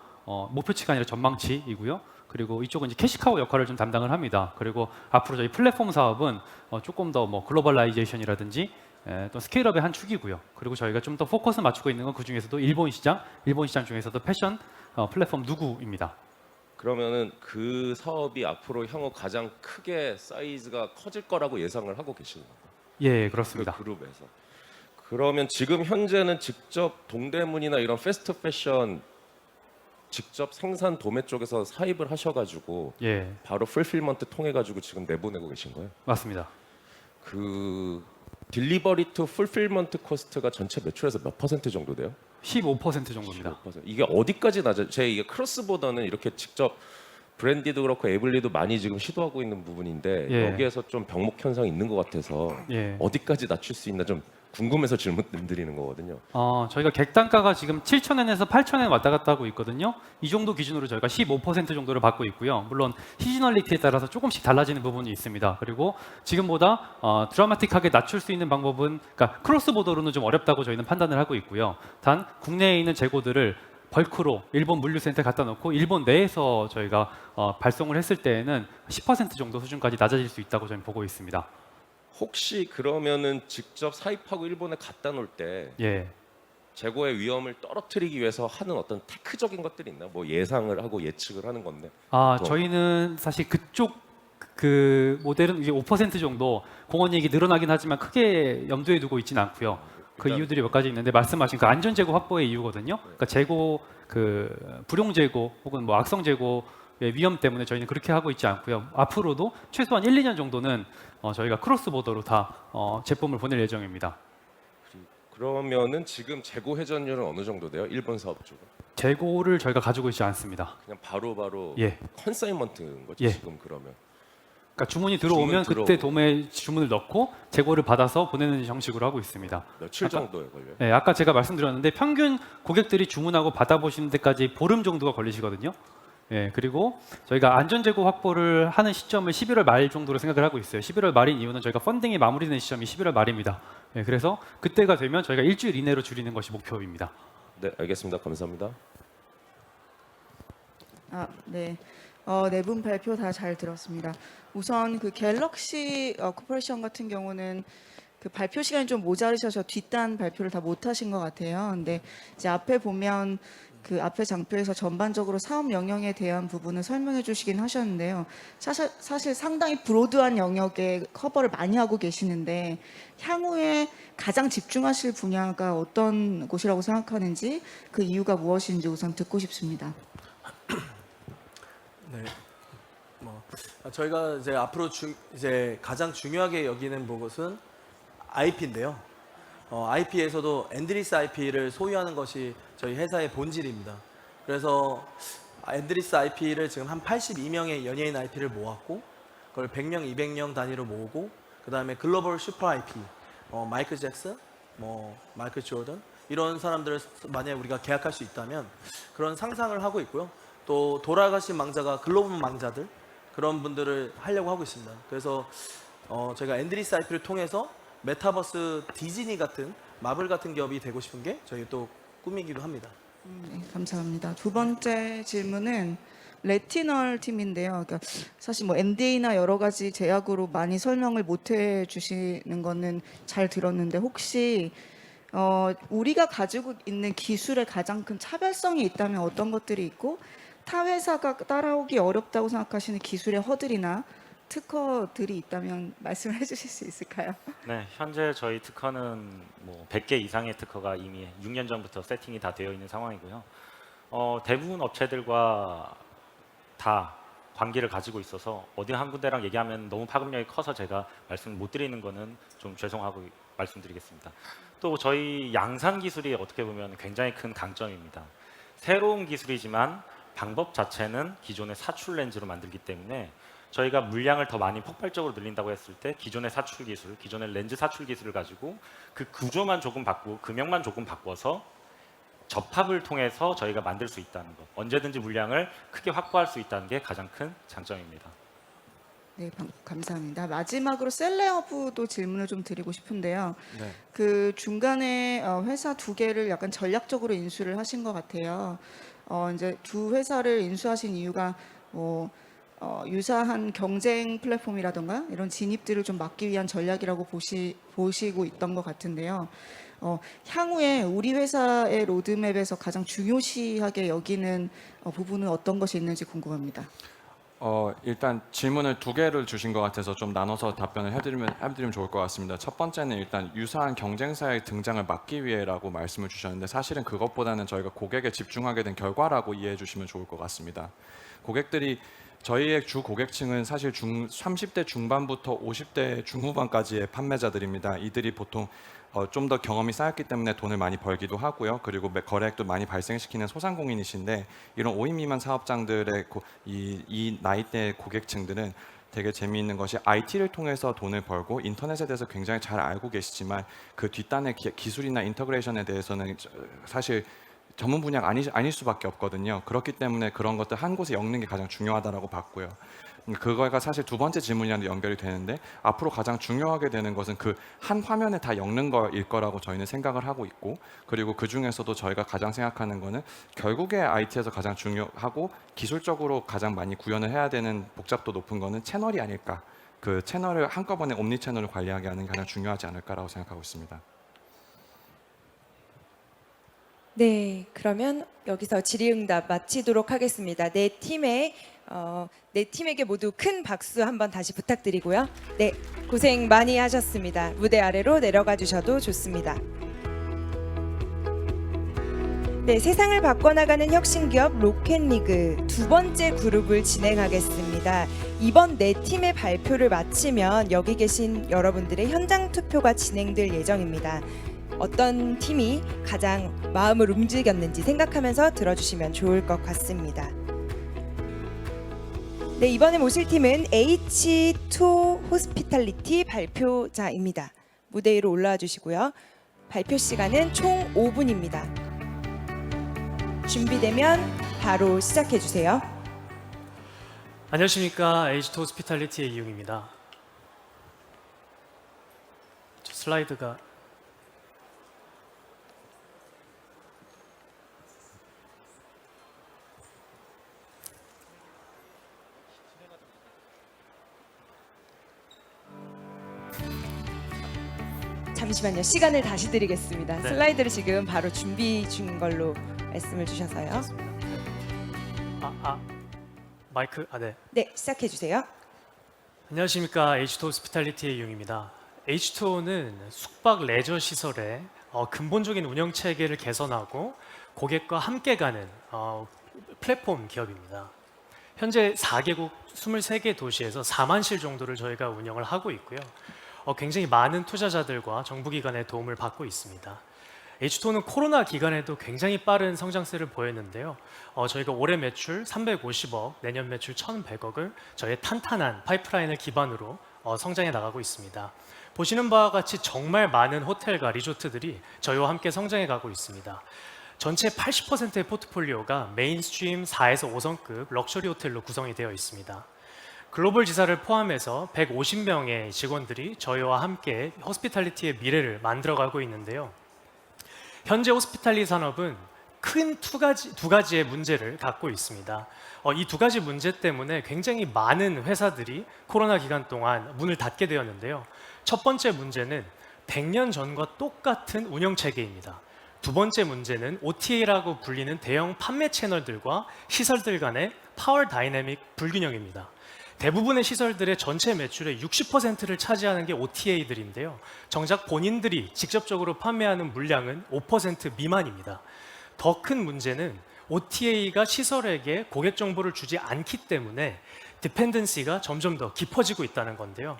목표치가 아니라 전망치이고요. 그리고 이쪽은 이제 캐시카우 역할을 좀 담당을 합니다. 그리고 앞으로 저희 플랫폼 사업은 조금 더 뭐 글로벌라이제이션이라든지 또 스케일업의 한 축이고요. 그리고 저희가 좀 더 포커스 맞추고 있는 건 그 중에서도 일본 시장 중에서도 패션 플랫폼 누구입니다. 그러면은 그 사업이 앞으로 향후 가장 크게 사이즈가 커질 거라고 예상을 하고 계시는 거예요? 예, 그 그렇습니다. 그룹에서. 그러면 지금 현재는 직접 동대문이나 이런 패스트 패션 직접 생산 도매 쪽에서 사입을 하셔가지고 예, 바로 풀필먼트 통해 가지고 지금 내보내고 계신 거예요? 맞습니다. 그 딜리버리 투 풀필먼트 코스트가 전체 매출에서 몇 퍼센트 정도 돼요? 15% 정도입니다. 15%. 이게 어디까지 낮아요? 제 이게 크로스보다는 이렇게 직접 브랜디도 그렇고 에블리도 많이 지금 시도하고 있는 부분인데 예. 여기에서 좀 병목 현상이 있는 것 같아서 예. 어디까지 낮출 수 있나 좀 궁금해서 질문 드리는 거거든요. 저희가 객단가가 지금 7,000엔에서 8,000엔 왔다 갔다 하고 있거든요. 이 정도 기준으로 저희가 15% 정도를 받고 있고요. 물론 시즈널리티에 따라서 조금씩 달라지는 부분이 있습니다. 그리고 지금보다 드라마틱하게 낮출 수 있는 방법은 그러니까 크로스보더로는 좀 어렵다고 저희는 판단을 하고 있고요. 단 국내에 있는 재고들을 벌크로 일본 물류센터에 갖다 놓고 일본 내에서 저희가 발송을 했을 때에는 10% 정도 수준까지 낮아질 수 있다고 저희는 보고 있습니다. 혹시 그러면은 직접 사입하고 일본에 갖다 놓을 때 예. 재고의 위험을 떨어뜨리기 위해서 하는 어떤 테크적인 것들이 있나? 뭐 예상을 하고 예측을 하는 건데. 저희는 사실 그쪽 그 모델은 이게 5% 정도 공원이익이 늘어나긴 하지만 크게 염두에 두고 있지는 않고요. 그 일단- 이유들이 몇 가지 있는데 말씀하신 그 안전 재고 확보의 이유거든요. 그러니까 재고 그 불용 재고 혹은 뭐 악성 재고의 위험 때문에 저희는 그렇게 하고 있지 않고요. 앞으로도 최소한 1, 2년 정도는 저희가 크로스 보더로 다 제품을 보낼 예정입니다. 그러면은 지금 재고 회전율은 어느 정도 돼요? 일본 사업 쪽은? 재고를 저희가 가지고 있지 않습니다. 그냥 바로바로 예. 컨사인먼트인 거죠 예. 지금 그러면. 그러니까 주문이 들어오면 주문 그때 들어오고. 도매 주문을 넣고 재고를 받아서 보내는 형식으로 하고 있습니다. 며칠 아까- 정도에 걸려요? 네, 아까 제가 말씀드렸는데 평균 고객들이 주문하고 받아보시는 데까지 보름 정도가 걸리시거든요. 예, 그리고 저희가 안전재고 확보를 하는 시점을 11월 말 정도로 생각을 하고 있어요. 11월 말인 이유는 저희가 펀딩이 마무리되는 시점이 11월 말입니다. 예, 그래서 그때가 되면 저희가 일주일 이내로 줄이는 것이 목표입니다. 네, 알겠습니다. 감사합니다. 네. 네 분 발표 다 잘 들었습니다. 우선 그 갤럭시 코퍼레이션 같은 경우는 그 발표 시간이 좀 모자르셔서 뒷단 발표를 다 못 하신 것 같아요. 근데 이제 앞에 보면 그 앞에 장표에서 전반적으로 사업 영역에 대한 부분을 설명해 주시긴 하셨는데요. 사실 상당히 브로드한 영역에 커버를 많이 하고 계시는데 향후에 가장 집중하실 분야가 어떤 곳이라고 생각하는지 그 이유가 무엇인지 우선 듣고 싶습니다. 네. 저희가 이제 앞으로 이제 가장 중요하게 여기는 것은 IP인데요. IP에서도 엔드리스 IP를 소유하는 것이 저희 회사의 본질입니다. 그래서 엔드리스 IP를 지금 한 82명의 연예인 IP를 모았고 그걸 100명, 200명 단위로 모으고 그 다음에 글로벌 슈퍼 IP, 마이클 잭슨, 마이클 조던 이런 사람들을 만약에 우리가 계약할 수 있다면 그런 상상을 하고 있고요. 또 돌아가신 망자가 글로벌 망자들 그런 분들을 하려고 하고 있습니다. 그래서 저희가 엔드리스 IP를 통해서 메타버스 디즈니 같은 마블 같은 기업이 되고 싶은 게 저희 또 꿈이기도 합니다. 네, 감사합니다. 두 번째 질문은 레티널 팀인데요. 그러니까 사실 뭐 NDA나 여러 가지 제약으로 많이 설명을 못 해주시는 거는 잘 들었는데 혹시 우리가 가지고 있는 기술의 가장 큰 차별성이 있다면 어떤 것들이 있고 타 회사가 따라오기 어렵다고 생각하시는 기술의 허들이나 특허들이 있다면 말씀을 해주실 수 있을까요? 네, 현재 저희 특허는 뭐 100개 이상의 특허가 이미 6년 전부터 세팅이 다 되어 있는 상황이고요. 대부분 업체들과 다 관계를 가지고 있어서 어디 한 군데랑 얘기하면 너무 파급력이 커서 제가 말씀 못 드리는 거는 좀 죄송하고 말씀드리겠습니다. 또 저희 양산 기술이 어떻게 보면 굉장히 큰 강점입니다. 새로운 기술이지만 방법 자체는 기존의 사출 렌즈로 만들기 때문에 저희가 물량을 더 많이 폭발적으로 늘린다고 했을 때 기존의 사출 기술, 기존의 렌즈 사출 기술을 가지고 그 구조만 조금 바꾸고 금형만 조금 바꿔서 접합을 통해서 저희가 만들 수 있다는 것, 언제든지 물량을 크게 확보할 수 있다는 게 가장 큰 장점입니다. 네, 감사합니다. 마지막으로 셀레어브도 질문을 좀 드리고 싶은데요. 네. 그 중간에 회사 두 개를 약간 전략적으로 인수를 하신 것 같아요. 이제 두 회사를 인수하신 이유가 유사한 경쟁 플랫폼이라던가 이런 진입들을 좀 막기 위한 전략이라고 보시고 있던 것 같은데요. 향후에 우리 회사의 로드맵에서 가장 중요시하게 여기는 부분은 어떤 것이 있는지 궁금합니다. 일단 질문을 두 개를 주신 것 같아서 좀 나눠서 답변을 해드리면 좋을 것 같습니다. 첫 번째는 일단 유사한 경쟁사의 등장을 막기 위해라고 말씀을 주셨는데 사실은 그것보다는 저희가 고객에 집중하게 된 결과라고 이해해 주시면 좋을 것 같습니다. 고객들이 저희의 주 고객층은 사실 30대 중반부터 50대 중후반까지의 판매자들입니다. 이들이 보통 좀 더 경험이 쌓였기 때문에 돈을 많이 벌기도 하고요. 그리고 거래액도 많이 발생시키는 소상공인이신데 이런 5인 미만 사업장들의 이 나이대 고객층들은 되게 재미있는 것이 IT를 통해서 돈을 벌고 인터넷에 대해서 굉장히 잘 알고 계시지만 그 뒷단의 기술이나 인터그레이션에 대해서는 사실 전문 분야가 아닐 수밖에 없거든요. 그렇기 때문에 그런 것들 한 곳에 엮는 게 가장 중요하다고 봤고요. 그거가 사실 두 번째 질문이랑 연결이 되는데 앞으로 가장 중요하게 되는 것은 그 한 화면에 다 엮는 거일 거라고 저희는 생각을 하고 있고 그리고 그 중에서도 저희가 가장 생각하는 거는 결국에 IT에서 가장 중요하고 기술적으로 가장 많이 구현을 해야 되는 복잡도 높은 거는 채널이 아닐까. 그 채널을 한꺼번에 옴니 채널을 관리하게 하는 게 가장 중요하지 않을까라고 생각하고 있습니다. 네, 그러면 여기서 질의응답 마치도록 하겠습니다. 네 팀에게 모두 큰 박수 한번 다시 부탁드리고요. 네, 고생 많이 하셨습니다. 무대 아래로 내려가 주셔도 좋습니다. 네, 세상을 바꿔나가는 혁신기업 로켓리그 두 번째 그룹을 진행하겠습니다. 이번 네 팀의 발표를 마치면 여기 계신 여러분들의 현장 투표가 진행될 예정입니다. 어떤 팀이 가장 마음을 움직였는지 생각하면서 들어주시면 좋을 것 같습니다. 네, 이번에 모실 팀은 H2 호스피탈리티 발표자입니다. 무대 위로 올라와 주시고요. 발표 시간은 총 5분입니다. 준비되면 바로 시작해 주세요. 안녕하십니까. H2 호스피탈리티의 이용입니다. 저 슬라이드가 잠시만요. 시간을 다시 드리겠습니다. 네. 슬라이드를 지금 바로 준비 중인 걸로 말씀을 주셔서요. 마이크 네. 네, 시작해 주세요. 안녕하십니까. H2 호스피탈리티의 이용입니다. H2O는 숙박 레저 시설의 근본적인 운영 체계를 개선하고 고객과 함께 가는 플랫폼 기업입니다. 현재 4개국 23개 도시에서 4만 실 정도를 저희가 운영을 하고 있고요. 굉장히 많은 투자자들과 정부기관의 도움을 받고 있습니다. H2O는 코로나 기간에도 굉장히 빠른 성장세를 보였는데요. 저희가 올해 매출 350억, 내년 매출 1,100억을 저희의 탄탄한 파이프라인을 기반으로 성장해 나가고 있습니다. 보시는 바와 같이 정말 많은 호텔과 리조트들이 저희와 함께 성장해 가고 있습니다. 전체 80%의 포트폴리오가 메인스트림 4에서 5성급 럭셔리 호텔로 구성이 되어 있습니다. 글로벌 지사를 포함해서 150명의 직원들이 저희와 함께 호스피탈리티의 미래를 만들어가고 있는데요. 현재 호스피탈리티 산업은 큰 두 가지의 문제를 갖고 있습니다. 이 두 가지 문제 때문에 굉장히 많은 회사들이 코로나 기간 동안 문을 닫게 되었는데요. 첫 번째 문제는 100년 전과 똑같은 운영 체계입니다. 두 번째 문제는 OTA라고 불리는 대형 판매 채널들과 시설들 간의 파워 다이내믹 불균형입니다. 대부분의 시설들의 전체 매출의 60%를 차지하는 게 OTA들인데요. 정작 본인들이 직접적으로 판매하는 물량은 5% 미만입니다. 더 큰 문제는 OTA가 시설에게 고객 정보를 주지 않기 때문에 디펜던시가 점점 더 깊어지고 있다는 건데요.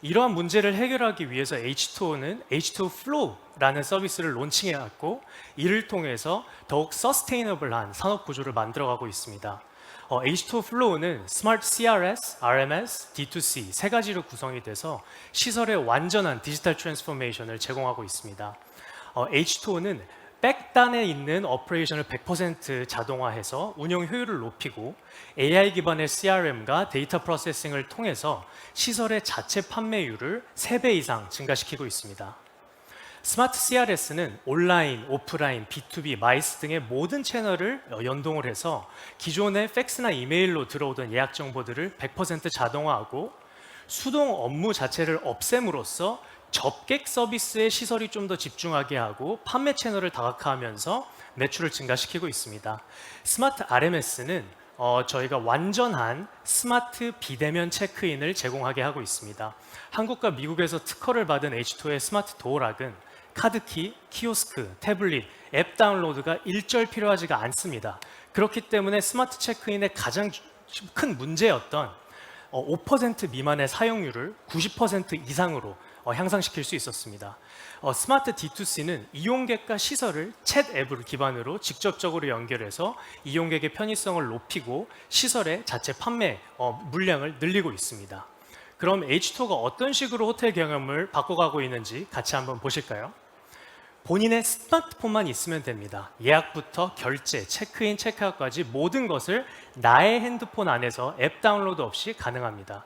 이러한 문제를 해결하기 위해서 H2O는 H2O Flow라는 서비스를 론칭해왔고 이를 통해서 더욱 서스테이너블한 산업 구조를 만들어가고 있습니다. H2O Flow는 스마트 CRS, RMS, D2C 세 가지로 구성이 돼서 시설의 완전한 디지털 트랜스포메이션을 제공하고 있습니다. H2O는 백단에 있는 오퍼레이션을 100% 자동화해서 운영 효율을 높이고 AI 기반의 CRM과 데이터 프로세싱을 통해서 시설의 자체 판매율을 3배 이상 증가시키고 있습니다. 스마트 CRS는 온라인, 오프라인, B2B, 마이스 등의 모든 채널을 연동을 해서 기존의 팩스나 이메일로 들어오던 예약 정보들을 100% 자동화하고 수동 업무 자체를 없앰으로써 접객 서비스에 시설이 좀 더 집중하게 하고 판매 채널을 다각화하면서 매출을 증가시키고 있습니다. 스마트 RMS는 저희가 완전한 스마트 비대면 체크인을 제공하게 하고 있습니다. 한국과 미국에서 특허를 받은 H2O의 스마트 도어락은 카드키, 키오스크, 태블릿, 앱 다운로드가 일절 필요하지가 않습니다. 그렇기 때문에 스마트 체크인의 가장 큰 문제였던 5% 미만의 사용률을 90% 이상으로 향상시킬 수 있었습니다. 스마트 D2C는 이용객과 시설을 챗 앱을 기반으로 직접적으로 연결해서 이용객의 편의성을 높이고 시설의 자체 판매 물량을 늘리고 있습니다. 그럼 H2O가 어떤 식으로 호텔 경험을 바꿔가고 있는지 같이 한번 보실까요? 본인의 스마트폰만 있으면 됩니다. 예약부터 결제, 체크인, 체크아웃까지 모든 것을 나의 핸드폰 안에서 앱 다운로드 없이 가능합니다.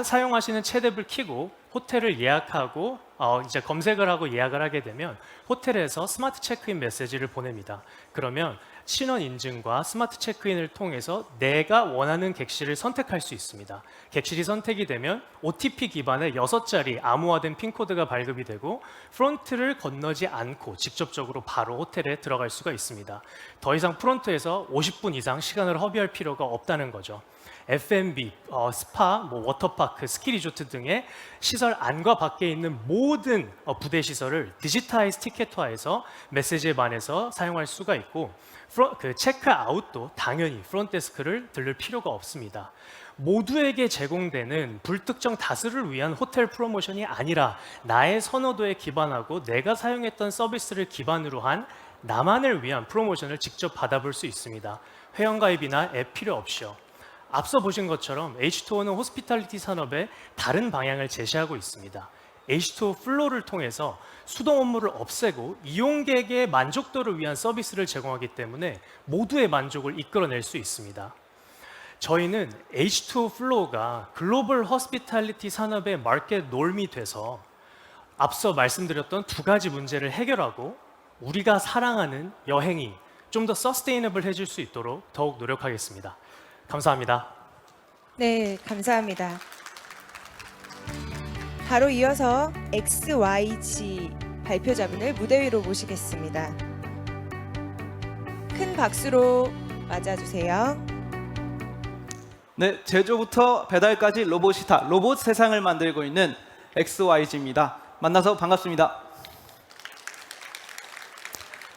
사용하시는 챗앱을 켜고 호텔을 예약하고 이제 검색을 하고 예약을 하게 되면 호텔에서 스마트 체크인 메시지를 보냅니다. 그러면 신원 인증과 스마트 체크인을 통해서 내가 원하는 객실을 선택할 수 있습니다. 객실이 선택이 되면 OTP 기반의 6자리 암호화된 핀코드가 발급이 되고 프론트를 건너지 않고 직접적으로 바로 호텔에 들어갈 수가 있습니다. 더 이상 프론트에서 50분 이상 시간을 허비할 필요가 없다는 거죠. F&B, 스파, 워터파크, 스키 리조트 등의 시설 안과 밖에 있는 모든 부대 시설을 디지타이즈 티켓화해서 메시지에 반해서 사용할 수가 있고 체크아웃도 당연히 프론트데스크를 들를 필요가 없습니다. 모두에게 제공되는 불특정 다수를 위한 호텔 프로모션이 아니라 나의 선호도에 기반하고 내가 사용했던 서비스를 기반으로 한 나만을 위한 프로모션을 직접 받아볼 수 있습니다. 회원가입이나 앱 필요 없이요. 앞서 보신 것처럼 H2O는 호스피탈리티 산업의 다른 방향을 제시하고 있습니다. H2O 플로우를 통해서 수동 업무를 없애고 이용객의 만족도를 위한 서비스를 제공하기 때문에 모두의 만족을 이끌어낼 수 있습니다. 저희는 H2O 플로우가 글로벌 호스피탈리티 산업의 마켓 놈이 돼서 앞서 말씀드렸던 두 가지 문제를 해결하고 우리가 사랑하는 여행이 좀 더 서스테이너블해질 수 있도록 더욱 노력하겠습니다. 감사합니다. 네, 감사합니다. 바로 이어서 XYG 발표자분을 무대 위로 모시겠습니다. 큰 박수로 맞아주세요. 네, 제조부터 배달까지 로봇이다. 로봇 세상을 만들고 있는 XYG입니다. 만나서 반갑습니다.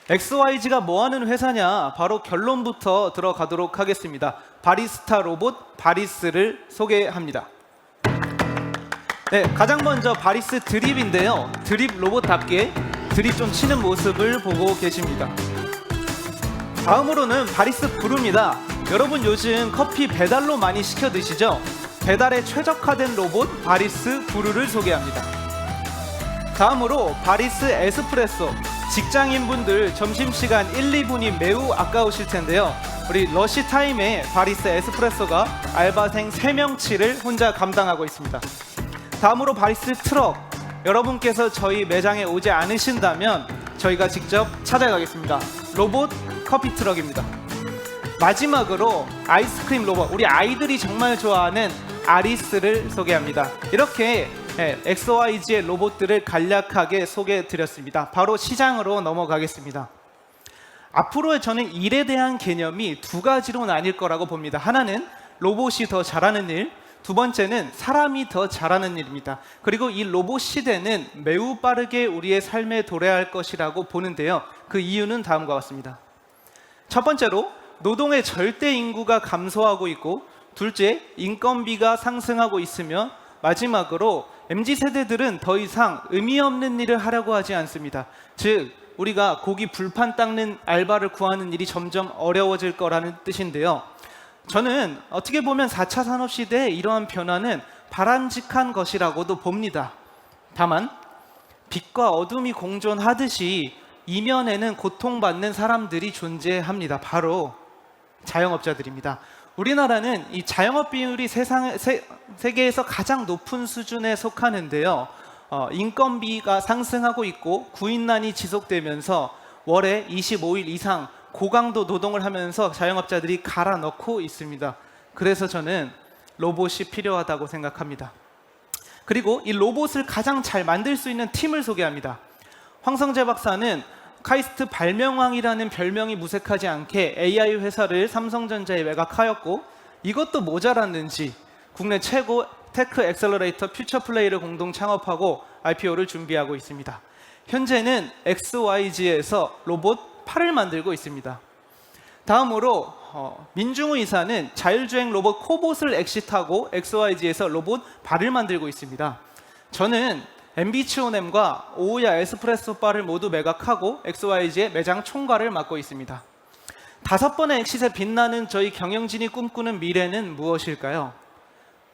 XYG가 뭐 하는 회사냐? 바로 결론부터 들어가도록 하겠습니다. 바리스타 로봇 바리스를 소개합니다. 네, 가장 먼저 바리스 드립인데요. 드립 로봇답게 드립 좀 치는 모습을 보고 계십니다. 다음으로는 바리스 브루입니다. 여러분 요즘 커피 배달로 많이 시켜 드시죠? 배달에 최적화된 로봇 바리스 브루를 소개합니다. 다음으로 바리스 에스프레소. 직장인분들 점심시간 1, 2분이 매우 아까우실 텐데요. 우리 러시 타임에 바리스 에스프레소가 알바생 3명치를 혼자 감당하고 있습니다. 다음으로 바리스 트럭. 여러분께서 저희 매장에 오지 않으신다면 저희가 직접 찾아가겠습니다. 로봇 커피 트럭입니다. 마지막으로 아이스크림 로봇. 우리 아이들이 정말 좋아하는 아리스를 소개합니다. 이렇게 XYG의 로봇들을 간략하게 소개해드렸습니다. 바로 시장으로 넘어가겠습니다. 앞으로 저는 일에 대한 개념이 두 가지로 나뉠 거라고 봅니다. 하나는 로봇이 더 잘하는 일, 두 번째는 사람이 더 잘하는 일입니다. 그리고 이 로봇 시대는 매우 빠르게 우리의 삶에 도래할 것이라고 보는데요. 그 이유는 다음과 같습니다. 첫 번째로 노동의 절대 인구가 감소하고 있고, 둘째 인건비가 상승하고 있으며, 마지막으로 MZ세대들은 더 이상 의미 없는 일을 하려고 하지 않습니다. 즉 우리가 고기 불판 닦는 알바를 구하는 일이 점점 어려워질 거라는 뜻인데요. 저는 어떻게 보면 4차 산업시대의 이러한 변화는 바람직한 것이라고도 봅니다. 다만 빛과 어둠이 공존하듯이 이면에는 고통받는 사람들이 존재합니다. 바로 자영업자들입니다. 우리나라는 이 자영업 비율이 세계에서 가장 높은 수준에 속하는데요. 인건비가 상승하고 있고 구인난이 지속되면서 월에 25일 이상 고강도 노동을 하면서 자영업자들이 갈아 넣고 있습니다. 그래서 저는 로봇이 필요하다고 생각합니다. 그리고 이 로봇을 가장 잘 만들 수 있는 팀을 소개합니다. 황성재 박사는 카이스트 발명왕이라는 별명이 무색하지 않게 AI 회사를 삼성전자에 매각하였고, 이것도 모자랐는지 국내 최고 테크 엑셀러레이터 퓨처플레이를 공동 창업하고 IPO를 준비하고 있습니다. 현재는 XYG에서 로봇 8을 만들고 있습니다. 다음으로 민중우 이사는 자율주행 로봇 코봇을 엑시트하고 XYG에서 로봇 발을 만들고 있습니다. 저는 MB치오넴과 오우야 에스프레소 바를 모두 매각하고 XYG의 매장 총괄을 맡고 있습니다. 5번의 엑시트에 빛나는 저희 경영진이 꿈꾸는 미래는 무엇일까요?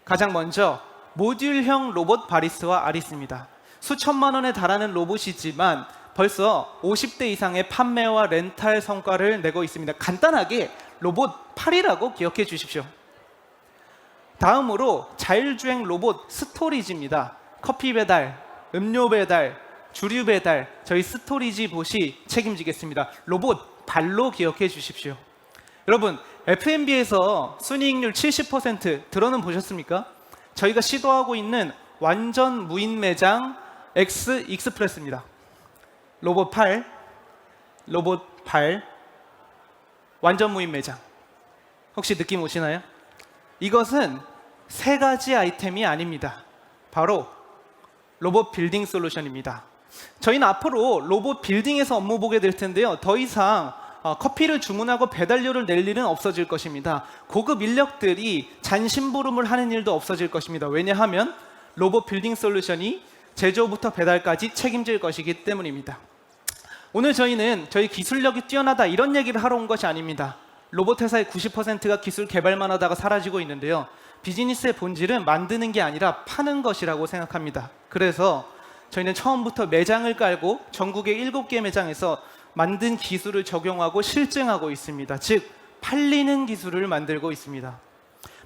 가장 먼저 모듈형 로봇 바리스와 아리스입니다. 수천만 원에 달하는 로봇이지만 벌써 50대 이상의 판매와 렌탈 성과를 내고 있습니다. 간단하게 로봇 8이라고 기억해 주십시오. 다음으로 자율주행 로봇 스토리지입니다. 커피 배달, 음료 배달, 주류 배달, 저희 스토리지 봇이 책임지겠습니다. 로봇 발로 기억해 주십시오. 여러분, F&B에서 순이익률 70% 들어는 보셨습니까? 저희가 시도하고 있는 완전 무인 매장 X 익스프레스입니다. 로봇 8, 로봇 발, 완전 무인 매장. 혹시 느낌 오시나요? 이것은 3가지 아이템이 아닙니다. 바로 로봇 빌딩 솔루션입니다. 저희는 앞으로 로봇 빌딩에서 업무 보게 될 텐데요. 더 이상 커피를 주문하고 배달료를 낼 일은 없어질 것입니다. 고급 인력들이 잔심부름을 하는 일도 없어질 것입니다. 왜냐하면 로봇 빌딩 솔루션이 제조부터 배달까지 책임질 것이기 때문입니다. 오늘 저희는 저희 기술력이 뛰어나다 이런 얘기를 하러 온 것이 아닙니다. 로봇 회사의 90%가 기술 개발만 하다가 사라지고 있는데요. 비즈니스의 본질은 만드는 게 아니라 파는 것이라고 생각합니다. 그래서 저희는 처음부터 매장을 깔고 전국의 7개 매장에서 만든 기술을 적용하고 실증하고 있습니다. 즉 팔리는 기술을 만들고 있습니다.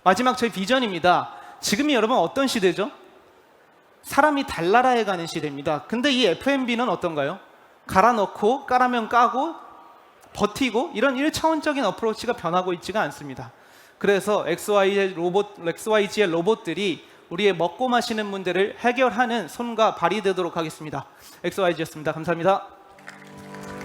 마지막 저희 비전입니다. 지금이 여러분 어떤 시대죠? 사람이 달나라에 가는 시대입니다. 근데 이 F&B는 어떤가요? 갈아 넣고 까라면 까고 버티고 이런 1차원적인 어프로치가 변하고 있지가 않습니다. 그래서 XYG의 로봇들이 우리의 먹고 마시는 문제를 해결하는 손과 발이 되도록 하겠습니다. XYG였습니다. 감사합니다.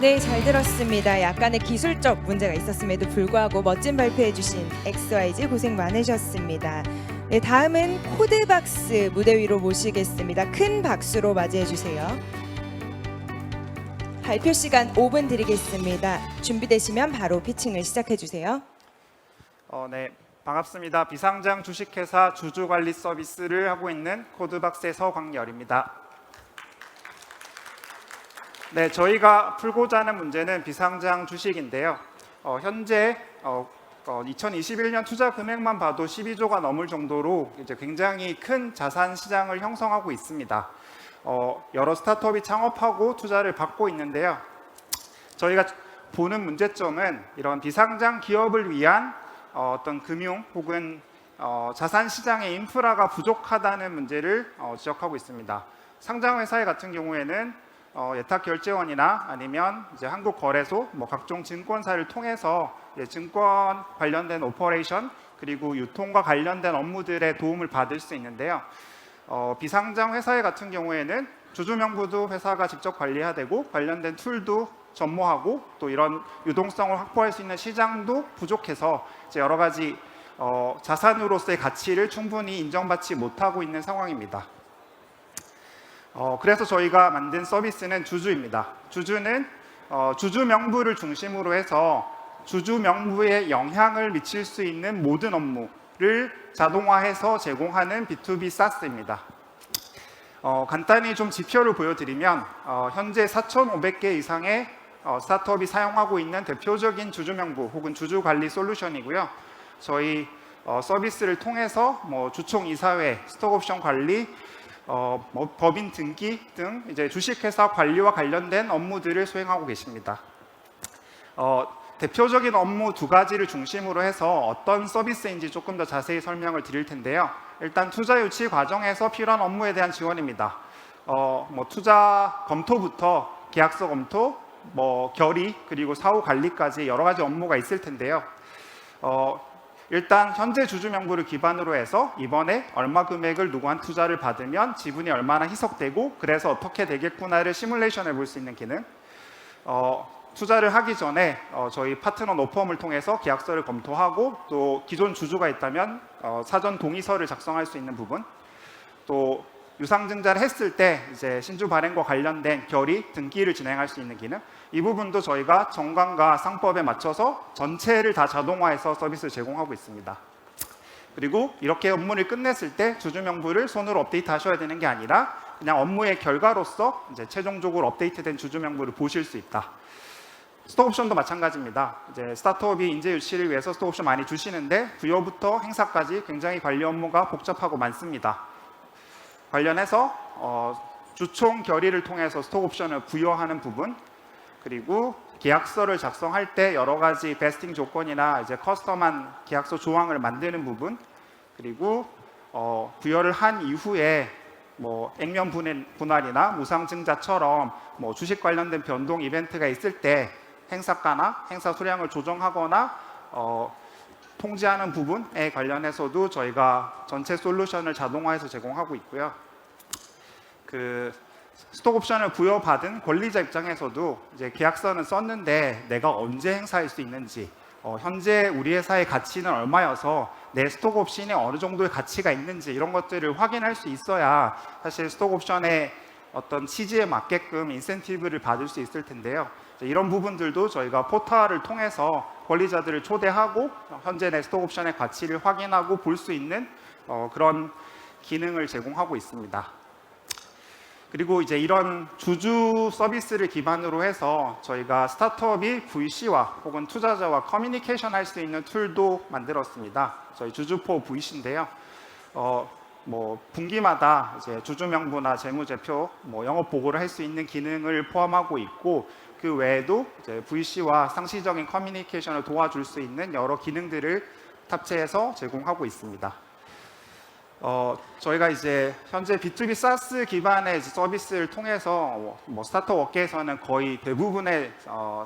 네, 잘 들었습니다. 약간의 기술적 문제가 있었음에도 불구하고 멋진 발표해주신 XYZ 고생 많으셨습니다. 네, 다음은 코드박스 무대 위로 모시겠습니다. 큰 박수로 맞이해 주세요. 발표 시간 5분 드리겠습니다. 준비되시면 바로 피칭을 시작해 주세요. 네, 반갑습니다. 비상장 주식회사 주주관리 서비스를 하고 있는 코드박스의 서광열입니다. 네, 저희가 풀고자 하는 문제는 비상장 주식인데요. 현재 2021년 투자 금액만 봐도 12조가 넘을 정도로 이제 굉장히 큰 자산 시장을 형성하고 있습니다. 여러 스타트업이 창업하고 투자를 받고 있는데요. 저희가 보는 문제점은 이런 비상장 기업을 위한 어떤 금융 혹은 자산 시장의 인프라가 부족하다는 문제를 지적하고 있습니다. 상장 회사의 같은 경우에는 예탁결제원이나 아니면 이제 한국거래소, 각종 증권사를 통해서 증권 관련된 오퍼레이션 그리고 유통과 관련된 업무들의 도움을 받을 수 있는데요. 비상장 회사의 같은 경우에는 주주명부도 회사가 직접 관리해야 되고 관련된 툴도 전무하고 또 이런 유동성을 확보할 수 있는 시장도 부족해서 이제 여러 가지 자산으로서의 가치를 충분히 인정받지 못하고 있는 상황입니다. 그래서 저희가 만든 서비스는 주주입니다. 주주는 주주 명부를 중심으로 해서 주주 명부에 영향을 미칠 수 있는 모든 업무를 자동화해서 제공하는 B2B SaaS입니다. 간단히 좀 지표를 보여드리면 현재 4,500개 이상의 스타트업이 사용하고 있는 대표적인 주주 명부 혹은 주주 관리 솔루션이고요. 저희 서비스를 통해서 주총 이사회, 스톡옵션 관리, 법인 등기 등 이제 주식회사 관리와 관련된 업무들을 수행하고 계십니다. 대표적인 업무 두 가지를 중심으로 해서 어떤 서비스인지 조금 더 자세히 설명을 드릴 텐데요. 일단 투자 유치 과정에서 필요한 업무에 대한 지원입니다. 투자 검토부터 계약서 검토, 결의 그리고 사후 관리까지 여러 가지 업무가 있을 텐데요. 일단 현재 주주 명부를 기반으로 해서 이번에 얼마 금액을 누구한테 투자를 받으면 지분이 얼마나 희석되고 그래서 어떻게 되겠구나를 시뮬레이션 해볼 수 있는 기능. 투자를 하기 전에 저희 파트너 노펌을 통해서 계약서를 검토하고 또 기존 주주가 있다면 사전 동의서를 작성할 수 있는 부분, 또 유상증자를 했을 때 이제 신주 발행과 관련된 결의, 등기를 진행할 수 있는 기능, 이 부분도 저희가 정관과 상법에 맞춰서 전체를 다 자동화해서 서비스를 제공하고 있습니다. 그리고 이렇게 업무를 끝냈을 때 주주 명부를 손으로 업데이트 하셔야 되는 게 아니라 그냥 업무의 결과로서 이제 최종적으로 업데이트된 주주 명부를 보실 수 있다. 스톡옵션도 마찬가지입니다. 이제 스타트업이 인재 유치를 위해서 스톡옵션 많이 주시는데 부여부터 행사까지 굉장히 관리 업무가 복잡하고 많습니다. 관련해서 주총 결의를 통해서 스톡옵션을 부여하는 부분, 그리고 계약서를 작성할 때 여러 가지 베스팅 조건이나 이제 커스텀한 계약서 조항을 만드는 부분, 그리고 부여를 한 이후에 액면 분할이나 무상증자처럼 주식 관련된 변동 이벤트가 있을 때 행사가나 행사 수량을 조정하거나 통지하는 부분에 관련해서도 저희가 전체 솔루션을 자동화해서 제공하고 있고요. 스톡 옵션을 부여받은 권리자 입장에서도 이제 계약서는 썼는데 내가 언제 행사할 수 있는지, 현재 우리 회사의 가치는 얼마여서 내 스톡 옵션이 어느 정도의 가치가 있는지 이런 것들을 확인할 수 있어야 사실 스톡 옵션의 어떤 취지에 맞게끔 인센티브를 받을 수 있을 텐데요. 이런 부분들도 저희가 포털을 통해서 권리자들을 초대하고 현재 내 스톡 옵션의 가치를 확인하고 볼 수 있는 그런 기능을 제공하고 있습니다. 그리고 이제 이런 주주 서비스를 기반으로 해서 저희가 스타트업이 VC와 혹은 투자자와 커뮤니케이션 할 수 있는 툴도 만들었습니다. 저희 주주포 VC인데요. 분기마다 이제 주주 명부나 재무제표, 영업 보고를 할 수 있는 기능을 포함하고 있고, 그 외에도 이제 VC와 상시적인 커뮤니케이션을 도와줄 수 있는 여러 기능들을 탑재해서 제공하고 있습니다. 저희가 이제 현재 B2B SaaS 기반의 서비스를 통해서 스타트업 업계에서는 거의 대부분의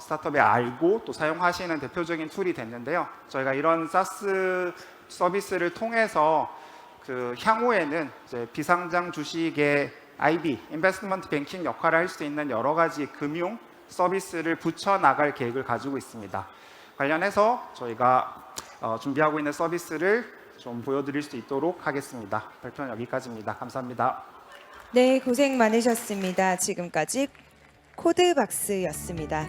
스타트업에 알고 또 사용하시는 대표적인 툴이 됐는데요. 저희가 이런 SaaS 서비스를 통해서 향후에는 이제 비상장 주식의 IB, 인베스트먼트 뱅킹 역할을 할 수 있는 여러 가지 금융 서비스를 붙여 나갈 계획을 가지고 있습니다. 관련해서 저희가 준비하고 있는 서비스를 좀 보여드릴 수 있도록 하겠습니다. 발표는 여기까지입니다. 감사합니다. 네, 고생 많으셨습니다. 지금까지 코드박스였습니다.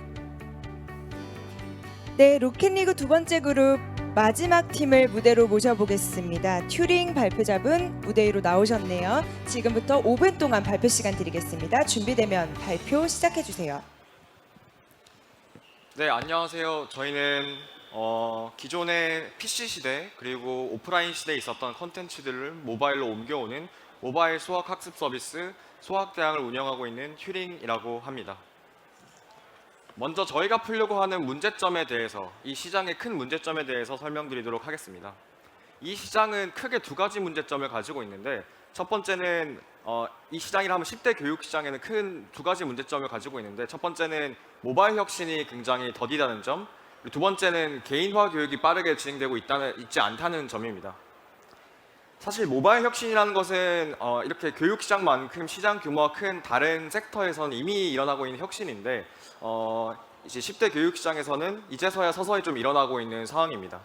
네, 로켓리그 두 번째 그룹 마지막 팀을 무대로 모셔보겠습니다. 튜링 발표자분 무대 위로 나오셨네요. 지금부터 5분 동안 발표 시간 드리겠습니다. 준비되면 발표 시작해 주세요. 네, 안녕하세요. 저희는 기존의 PC 시대 그리고 오프라인 시대에 있었던 컨텐츠들을 모바일로 옮겨오는 모바일 수학 학습 서비스 수학대학을 운영하고 있는 튜링이라고 합니다. 먼저 저희가 풀려고 하는 문제점에 대해서, 이 시장의 큰 문제점에 대해서 설명드리도록 하겠습니다. 이 시장은 크게 두 가지 문제점을 가지고 있는데, 첫 번째는 이 시장이라 하면 10대 교육 시장에는 큰 두 가지 문제점을 가지고 있는데, 첫 번째는 모바일 혁신이 굉장히 더디다는 점, 그리고 두 번째는 개인화 교육이 빠르게 진행되고 있지 않다는 점입니다. 사실 모바일 혁신이라는 것은 이렇게 교육 시장만큼 시장 규모가 큰 다른 섹터에서는 이미 일어나고 있는 혁신인데, 이제 10대 교육 시장에서는 이제서야 서서히 좀 일어나고 있는 상황입니다.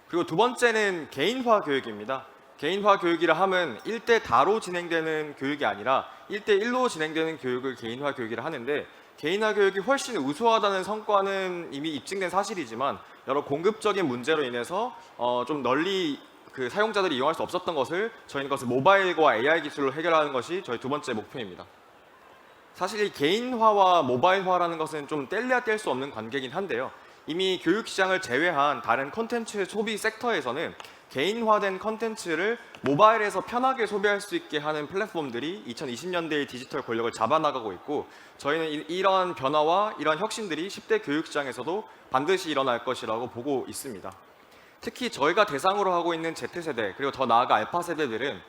그리고 두 번째는 개인화 교육입니다. 개인화 교육이라 함은 1대 다로 진행되는 교육이 아니라 1대1로 진행되는 교육을 개인화 교육이라 하는데, 개인화 교육이 훨씬 우수하다는 성과는 이미 입증된 사실이지만 여러 공급적인 문제로 인해서 좀 널리 그 사용자들이 이용할 수 없었던 것을 저희는 그것을 모바일과 AI 기술로 해결하는 것이 저희 두 번째 목표입니다. 사실 이 개인화와 모바일화라는 것은 좀 뗄래야 뗄 수 없는 관계이긴 한데요. 이미 교육 시장을 제외한 다른 콘텐츠 소비 섹터에서는 개인화된 콘텐츠를 모바일에서 편하게 소비할 수 있게 하는 플랫폼들이 2020년대의 디지털 권력을 잡아나가고 있고, 저희는 이러한 변화와 이러한 혁신들이 10대 교육 시장에서도 반드시 일어날 것이라고 보고 있습니다. 특히 저희가 대상으로 하고 있는 Z세대 그리고 더 나아가 알파 세대들은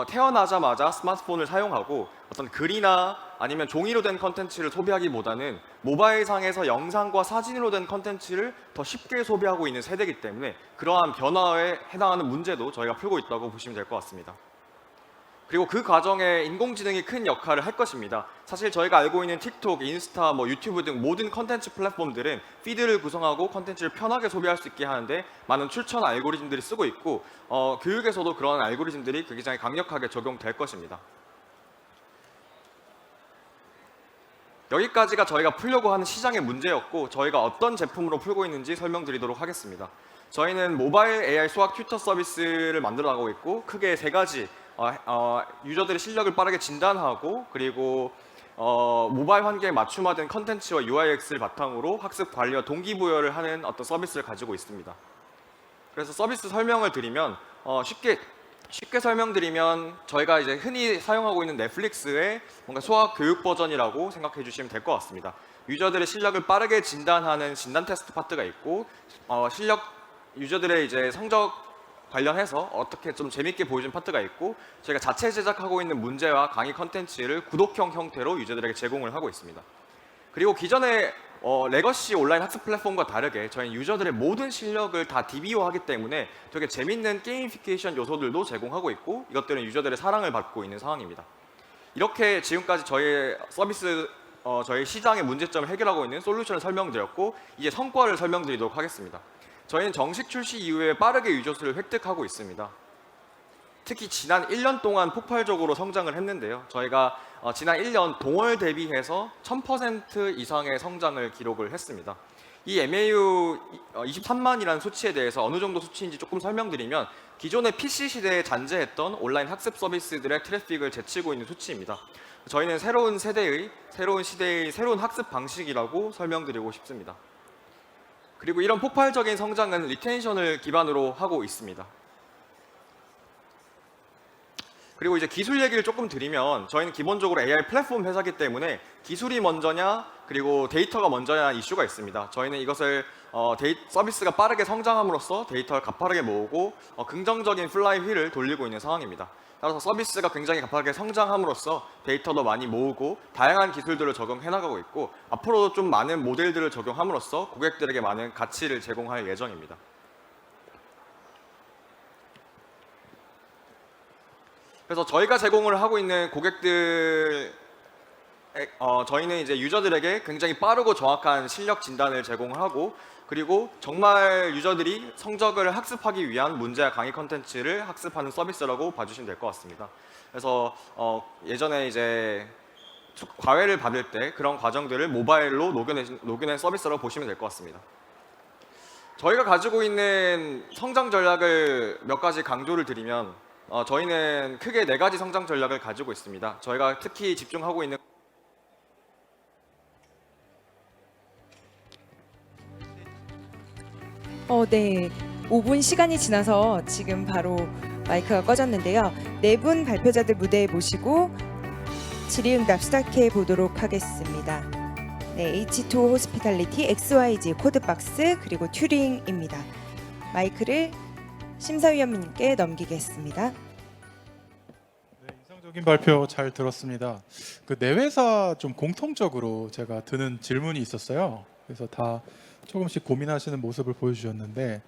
태어나자마자 스마트폰을 사용하고 어떤 글이나 아니면 종이로 된 컨텐츠를 소비하기보다는 모바일상에서 영상과 사진으로 된 컨텐츠를 더 쉽게 소비하고 있는 세대이기 때문에 그러한 변화에 해당하는 문제도 저희가 풀고 있다고 보시면 될 것 같습니다. 그리고 그 과정에 인공지능이 큰 역할을 할 것입니다. 사실 저희가 알고 있는 틱톡, 인스타, 유튜브 등 모든 컨텐츠 플랫폼들은 피드를 구성하고 컨텐츠를 편하게 소비할 수 있게 하는데 많은 추천 알고리즘들이 쓰고 있고, 교육에서도 그런 알고리즘들이 굉장히 강력하게 적용될 것입니다. 여기까지가 저희가 풀려고 하는 시장의 문제였고, 저희가 어떤 제품으로 풀고 있는지 설명드리도록 하겠습니다. 저희는 모바일 AI 수학 튜터 서비스를 만들어 나가고 있고, 크게 세 가지, 유저들의 실력을 빠르게 진단하고, 그리고 모바일 환경에 맞춤화된 컨텐츠와 UIX를 바탕으로 학습 관리와 동기부여를 하는 어떤 서비스를 가지고 있습니다. 그래서 서비스 설명을 드리면 쉽게 설명드리면 저희가 이제 흔히 사용하고 있는 넷플릭스의 뭔가 수학 교육 버전이라고 생각해 주시면 될 것 같습니다. 유저들의 실력을 빠르게 진단하는 진단 테스트 파트가 있고, 유저들의 이제 성적 관련해서 어떻게 좀 재밌게 보여준 파트가 있고, 저희가 자체 제작하고 있는 문제와 강의 컨텐츠를 구독형 형태로 유저들에게 제공을 하고 있습니다. 그리고 기존의 레거시 온라인 학습 플랫폼과 다르게 저희는 유저들의 모든 실력을 다 DB화하기 때문에 되게 재밌는 게이미피케이션 요소들도 제공하고 있고, 이것들은 유저들의 사랑을 받고 있는 상황입니다. 이렇게 지금까지 저희 서비스, 저희 시장의 문제점을 해결하고 있는 솔루션을 설명드렸고, 이제 성과를 설명드리도록 하겠습니다. 저희는 정식 출시 이후에 빠르게 유저수를 획득하고 있습니다. 특히 지난 1년 동안 폭발적으로 성장을 했는데요. 저희가 지난 1년 동월 대비해서 1000% 이상의 성장을 기록을 했습니다. 이 MAU 23만이라는 수치에 대해서 어느 정도 수치인지 조금 설명드리면, 기존의 PC 시대에 잔재했던 온라인 학습 서비스들의 트래픽을 제치고 있는 수치입니다. 저희는 새로운 시대의 새로운 학습 방식이라고 설명드리고 싶습니다. 그리고 이런 폭발적인 성장은 리텐션을 기반으로 하고 있습니다. 그리고 이제 기술 얘기를 조금 드리면, 저희는 기본적으로 AI 플랫폼 회사이기 때문에 기술이 먼저냐 그리고 데이터가 먼저냐 이슈가 있습니다. 저희는 이것을 서비스가 빠르게 성장함으로써 데이터를 가파르게 모으고 긍정적인 플라이 휠을 돌리고 있는 상황입니다. 따라서 서비스가 굉장히 가파르게 성장함으로써 데이터도 많이 모으고 다양한 기술들을 적용해 나가고 있고, 앞으로도 좀 많은 모델들을 적용함으로써 고객들에게 많은 가치를 제공할 예정입니다. 그래서 저희가 제공을 하고 있는 고객들 저희는 이제 유저들에게 굉장히 빠르고 정확한 실력 진단을 제공을 하고, 그리고 정말 유저들이 성적을 학습하기 위한 문제와 강의 컨텐츠를 학습하는 서비스라고 봐주시면 될 것 같습니다. 그래서 예전에 이제 과외를 받을 때 그런 과정들을 모바일로 녹여낸 서비스라고 보시면 될 것 같습니다. 저희가 가지고 있는 성장 전략을 몇 가지 강조를 드리면, 저희는 크게 4가지 성장 전략을 가지고 있습니다. 저희가 특히 집중하고 있는 네. 5분 시간이 지나서 지금 바로 마이크가 꺼졌는데요. 4분 발표자들 무대에 모시고 질의응답 시작해 보도록 하겠습니다. 네, H2O 호스피탈리티, XYZ, 코드박스, 그리고 튜링입니다. 마이크를 심사위원님께 넘기겠습니다. 네, 인상적인 발표 잘 들었습니다. 그 내외사 좀 공통적으로 제가 드는 질문이 있었어요. 그래서 다 조금씩 고민하시는 모습을 보여주셨는데,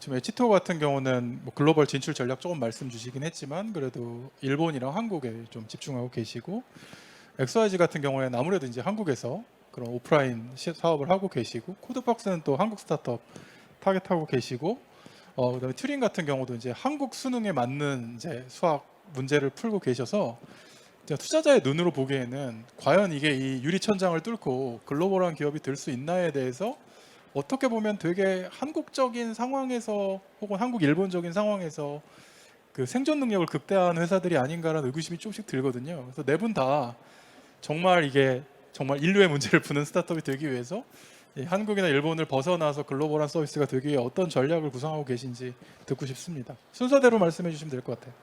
지금 H2O 같은 경우는 뭐 글로벌 진출 전략 조금 말씀 주시긴 했지만 그래도 일본이랑 한국에 좀 집중하고 계시고, XYZ 같은 경우에는 아무래도 이제 한국에서 그런 오프라인 사업을 하고 계시고, 코드박스는 또 한국 스타트업 타겟하고 계시고, 그다음에 튜링 같은 경우도 이제 한국 수능에 맞는 이제 수학 문제를 풀고 계셔서, 투자자의 눈으로 보기에는 과연 이게 이 유리천장을 뚫고 글로벌한 기업이 될 수 있나에 대해서 어떻게 보면 되게 한국적인 상황에서 혹은 한국 일본적인 상황에서 그 생존 능력을 극대화하는 회사들이 아닌가라는 의구심이 조금씩 들거든요. 그래서 네 분 다 정말 이게 정말 인류의 문제를 푸는 스타트업이 되기 위해서 한국이나 일본을 벗어나서 글로벌한 서비스가 되기 위해 어떤 전략을 구상하고 계신지 듣고 싶습니다. 순서대로 말씀해 주시면 될 것 같아요.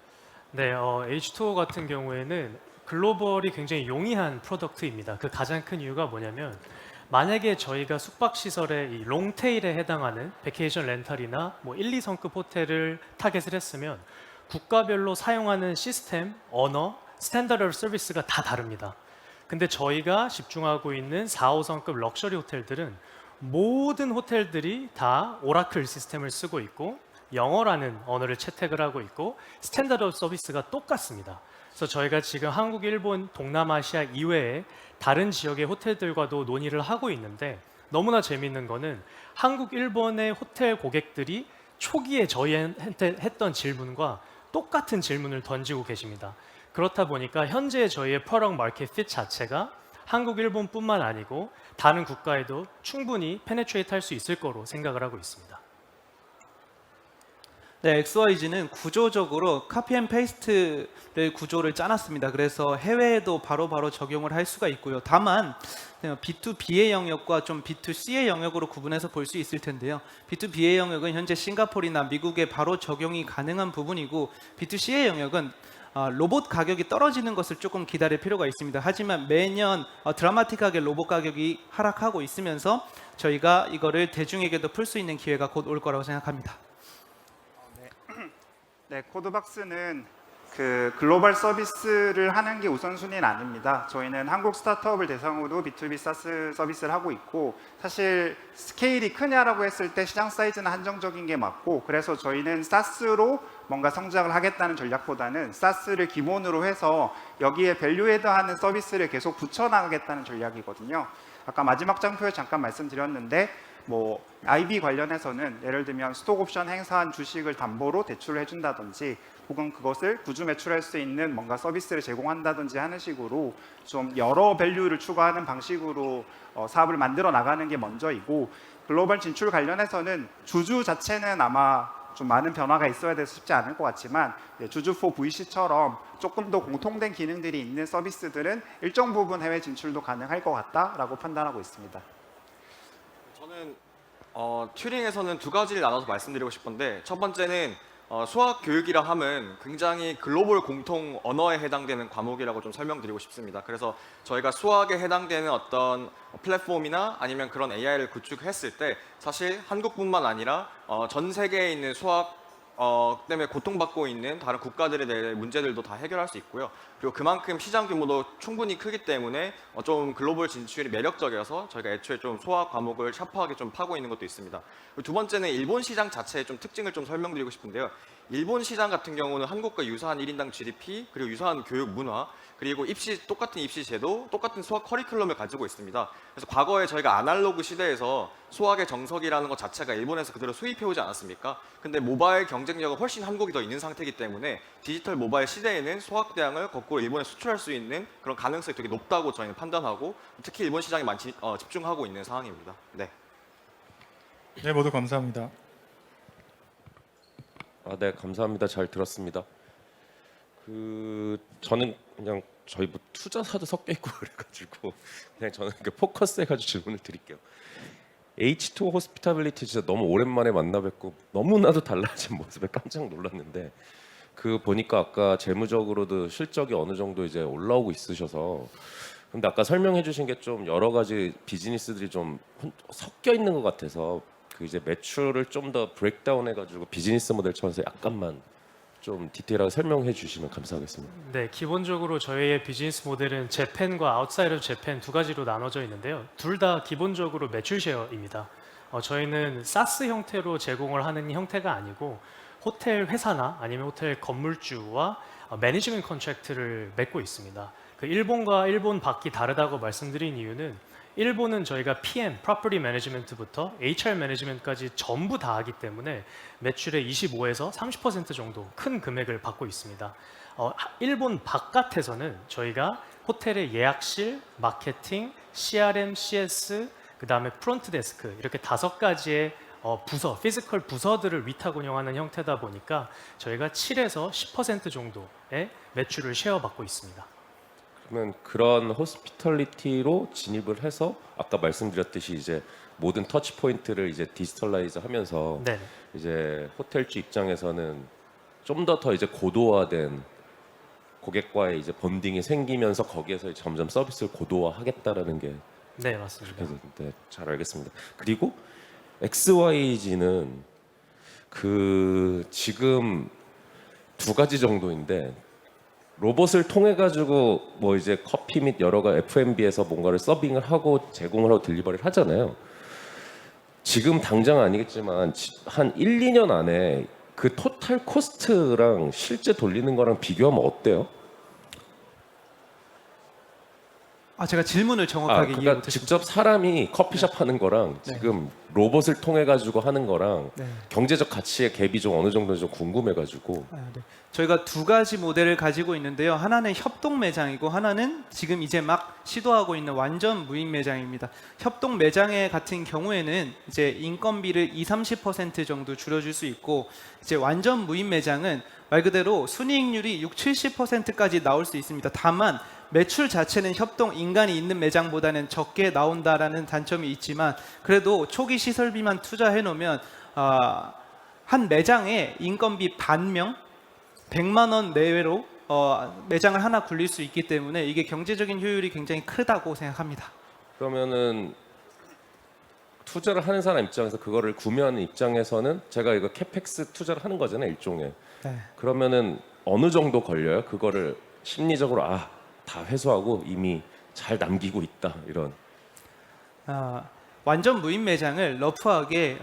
네, H2O 같은 경우에는 글로벌이 굉장히 용이한 프로덕트입니다. 그 가장 큰 이유가 뭐냐면, 만약에 저희가 숙박시설의 이 롱테일에 해당하는 베케이션 렌탈이나 뭐 1, 2성급 호텔을 타겟을 했으면 국가별로 사용하는 시스템, 언어, 스탠다드 서비스가 다 다릅니다. 근데 저희가 집중하고 있는 4, 5성급 럭셔리 호텔들은 모든 호텔들이 다 오라클 시스템을 쓰고 있고 영어라는 언어를 채택을 하고 있고 스탠다드 서비스가 똑같습니다. 그래서 저희가 지금 한국, 일본, 동남아시아 이외에 다른 지역의 호텔들과도 논의를 하고 있는데, 너무나 재미있는 거는 한국, 일본의 호텔 고객들이 초기에 저희한테 했던 질문과 똑같은 질문을 던지고 계십니다. 그렇다 보니까 현재 저희의 프로덕트 마켓 핏 자체가 한국, 일본뿐만 아니고 다른 국가에도 충분히 페네트레이트 할 수 있을 거로 생각을 하고 있습니다. 네, XYZ는 구조적으로 카피 앤 페이스트를 구조를 짜놨습니다. 그래서 해외에도 바로바로 적용을 할 수가 있고요. 다만 B2B의 영역과 좀 B2C의 영역으로 구분해서 볼 수 있을 텐데요. B2B의 영역은 현재 싱가포르나 미국에 바로 적용이 가능한 부분이고, B2C의 영역은 로봇 가격이 떨어지는 것을 조금 기다릴 필요가 있습니다. 하지만 매년 드라마틱하게 로봇 가격이 하락하고 있으면서 저희가 이거를 대중에게도 풀 수 있는 기회가 곧 올 거라고 생각합니다. 네, 코드박스는 그 글로벌 서비스를 하는 게 우선순위는 아닙니다. 저희는 한국 스타트업을 대상으로 B2B 사스 서비스를 하고 있고, 사실 스케일이 크냐라고 했을 때 시장 사이즈는 한정적인 게 맞고, 그래서 저희는 사스로 뭔가 성장을 하겠다는 전략보다는 사스를 기본으로 해서 여기에 밸류에드하는 서비스를 계속 붙여나가겠다는 전략이거든요. 아까 마지막 장표에 잠깐 말씀드렸는데, 뭐 IB 관련해서는 예를 들면 스톡옵션 행사한 주식을 담보로 대출을 해준다든지, 혹은 그것을 구주 매출할 수 있는 뭔가 서비스를 제공한다든지 하는 식으로 좀 여러 밸류를 추가하는 방식으로 사업을 만들어 나가는 게 먼저이고, 글로벌 진출 관련해서는 주주 자체는 아마 좀 많은 변화가 있어야 돼서 쉽지 않을 것 같지만, 주주4 VC처럼 조금 더 공통된 기능들이 있는 서비스들은 일정 부분 해외 진출도 가능할 것 같다라고 판단하고 있습니다. 저는 튜링에서는 2가지를 나눠서 말씀드리고 싶은데, 첫 번째는 수학 교육이라 함은 굉장히 글로벌 공통 언어에 해당되는 과목이라고 좀 설명드리고 싶습니다. 그래서 저희가 수학에 해당되는 어떤 플랫폼이나 아니면 그런 AI를 구축했을 때 사실 한국뿐만 아니라 전 세계에 있는 수학 때문에 고통받고 있는 다른 국가들에 대해 문제들도 다 해결할 수 있고요. 그리고 그만큼 시장 규모도 충분히 크기 때문에 좀 글로벌 진출이 매력적이어서 저희가 애초에 좀 수학 과목을 샤프하게 좀 파고 있는 것도 있습니다. 그리고 두 번째는 일본 시장 자체의 좀 특징을 좀 설명드리고 싶은데요. 일본 시장 같은 경우는 한국과 유사한 1인당 GDP, 그리고 유사한 교육 문화, 그리고 똑같은 입시 제도, 똑같은 수학 커리큘럼을 가지고 있습니다. 그래서 과거에 저희가 아날로그 시대에서 수학의 정석이라는 것 자체가 일본에서 그대로 수입해오지 않았습니까? 근데 모바일 경쟁력은 훨씬 한국이 더 있는 상태이기 때문에 디지털 모바일 시대에는 수학대항을 거꾸로 일본에 수출할 수 있는 그런 가능성이 되게 높다고 저희는 판단하고, 특히 일본 시장에 많이 집중하고 있는 상황입니다. 네. 네, 모두 감사합니다. 네, 감사합니다. 잘 들었습니다. 저는 그냥 저희 뭐 투자사도 섞여 있고 그래가지고 그냥 저는 포커스해가지고 질문을 드릴게요. H2 호스피탈리티 진짜 너무 오랜만에 만나 뵙고 너무나도 달라진 모습에 깜짝 놀랐는데, 보니까 아까 재무적으로도 실적이 어느 정도 이제 올라오고 있으셔서, 근데 아까 설명해주신 게 좀 여러 가지 비즈니스들이 좀 섞여 있는 것 같아서 이제 매출을 좀 더 브레이크다운 해가지고 비즈니스 모델 차원에서 약간만 좀 디테일하게 설명해 주시면 감사하겠습니다. 네, 기본적으로 저희의 비즈니스 모델은 재팬과 아웃사이드 재팬 두 가지로 나눠져 있는데요. 둘 다 기본적으로 매출 셰어입니다. 저희는 사스 형태로 제공을 하는 형태가 아니고 호텔 회사나 아니면 호텔 건물주와 매니지먼트 컨트랙트를 맺고 있습니다. 일본과 일본 밖이 다르다고 말씀드린 이유는, 일본은 저희가 PM, Property Management부터 HR Management까지 전부 다 하기 때문에 매출의 25에서 30% 정도 큰 금액을 받고 있습니다. 일본 바깥에서는 저희가 호텔의 예약실, 마케팅, CRM, CS, 그 다음에 프론트 데스크, 이렇게 5가지의 부서, 피지컬 부서들을 위탁 운영하는 형태다 보니까 저희가 7에서 10% 정도의 매출을 쉐어받고 있습니다. 그러면 그런 호스피털리티로 진입을 해서 아까 말씀드렸듯이 이제 모든 터치 포인트를 이제 디지털라이즈 하면서 네. 이제 호텔주 입장에서는 좀 더 이제 고도화된 고객과의 이제 본딩이 생기면서 거기에서 점점 서비스를 고도화하겠다라는 게, 네, 맞습니다. 네, 잘 알겠습니다. 그리고 XYG는 지금 2가지 정도인데, 로봇을 통해 가지고 뭐 이제 커피 및 여러 가지 F&B에서 뭔가를 서빙을 하고 제공을 하고 딜리버리를 하잖아요. 지금 당장 아니겠지만 한 1, 2년 안에 그 토탈 코스트랑 실제 돌리는 거랑 비교하면 어때요? 제가 질문을 정확하게 이해 그러니까 못했습니다. 직접 사람이 커피숍 하는 거랑 네. 지금 로봇을 통해 가지고 하는 거랑 네. 경제적 가치의 갭이 좀 어느 정도 좀 궁금해 가지고. 네. 저희가 2가지 모델을 가지고 있는데요. 하나는 협동 매장이고 하나는 지금 이제 막 시도하고 있는 완전 무인 매장입니다. 협동 매장의 같은 경우에는 이제 인건비를 20-30% 정도 줄여줄 수 있고, 이제 완전 무인 매장은 말 그대로 순이익률이 60-70%까지 나올 수 있습니다. 다만 매출 자체는 협동 인간이 있는 매장보다는 적게 나온다라는 단점이 있지만, 그래도 초기 시설비만 투자해 놓으면 한 매장에 인건비 반명 100만 원 내외로 매장을 하나 굴릴 수 있기 때문에 이게 경제적인 효율이 굉장히 크다고 생각합니다. 그러면은 투자를 하는 사람 입장에서 그거를 구매하는 입장에서는 제가 이거 캐펙스 투자를 하는 거잖아요, 일종의. 네. 그러면은 어느 정도 걸려요? 그거를 심리적으로 다 회수하고 이미 잘 남기고 있다 이런. 완전 무인 매장을 러프하게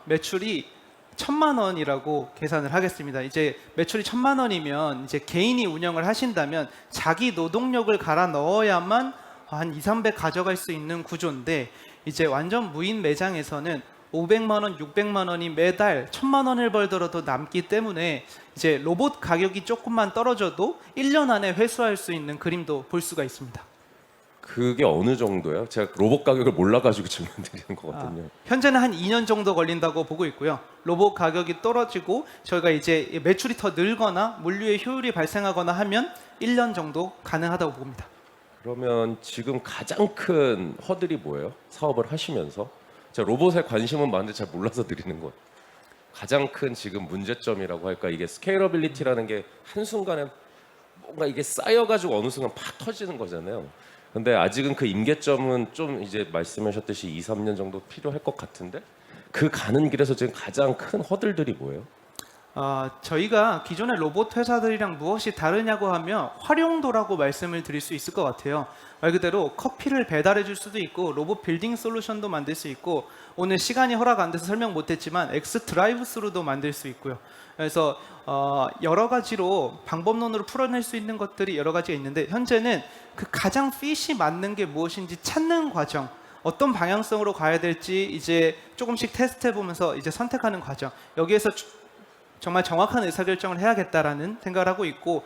매출이 1,000만 원이라고 계산을 하겠습니다. 이제 매출이 1,000만 원이면 이제 개인이 운영을 하신다면 자기 노동력을 갈아 넣어야만 한 200-300 가져갈 수 있는 구조인데, 이제 완전 무인 매장에서는 500만 원, 600만 원이 매달 1,000만 원을 벌더라도 남기 때문에 이제 로봇 가격이 조금만 떨어져도 1년 안에 회수할 수 있는 그림도 볼 수가 있습니다. 그게 어느 정도예요? 제가 로봇 가격을 몰라가지고 질문 드리는 거거든요. 현재는 한 2년 정도 걸린다고 보고 있고요. 로봇 가격이 떨어지고 저희가 이제 매출이 더 늘거나 물류의 효율이 발생하거나 하면 1년 정도 가능하다고 봅니다. 그러면 지금 가장 큰 허들이 뭐예요? 사업을 하시면서? 제가 로봇에 관심은 많은데 잘 몰라서 드리는 것. 가장 큰 지금 문제점이라고 할까? 이게 스케일러빌리티라는 게 한순간에 뭔가 이게 쌓여가지고 어느 순간 팍 터지는 거잖아요. 근데 아직은 그 임계점은 좀 이제 말씀하셨듯이 2-3년 정도 필요할 것 같은데, 그 가는 길에서 지금 가장 큰 허들들이 뭐예요? 저희가 기존의 로봇 회사들이랑 무엇이 다르냐고 하면 활용도라고 말씀을 드릴 수 있을 것 같아요. 말 그대로 커피를 배달해 줄 수도 있고 로봇 빌딩 솔루션도 만들 수 있고 오늘 시간이 허락 안 돼서 설명 못했지만 엑스 드라이브 스루도 만들 수 있고요. 그래서 여러 가지로 방법론으로 풀어낼 수 있는 것들이 여러 가지가 있는데 현재는 그 가장 핏이 맞는 게 무엇인지 찾는 과정, 어떤 방향성으로 가야 될지 이제 조금씩 테스트해 보면서 이제 선택하는 과정, 여기에서 정말 정확한 의사결정을 해야겠다라는 생각을 하고 있고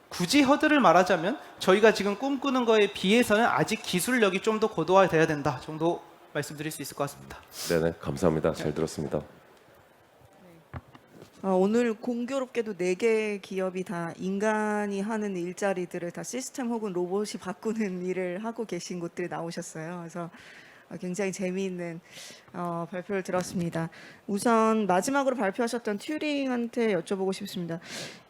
굳이 허들을 말하자면 저희가 지금 꿈꾸는 거에 비해서는 아직 기술력이 좀 더 고도화돼야 된다 정도 말씀드릴 수 있을 것 같습니다. 네네, 감사합니다. 잘 들었습니다. 오늘 공교롭게도 4개 기업이 다 인간이 하는 일자리들을 다 시스템 혹은 로봇이 바꾸는 일을 하고 계신 곳들이 나오셨어요. 그래서 굉장히 재미있는 발표를 들었습니다. 우선 마지막으로 발표하셨던 튜링한테 여쭤보고 싶습니다.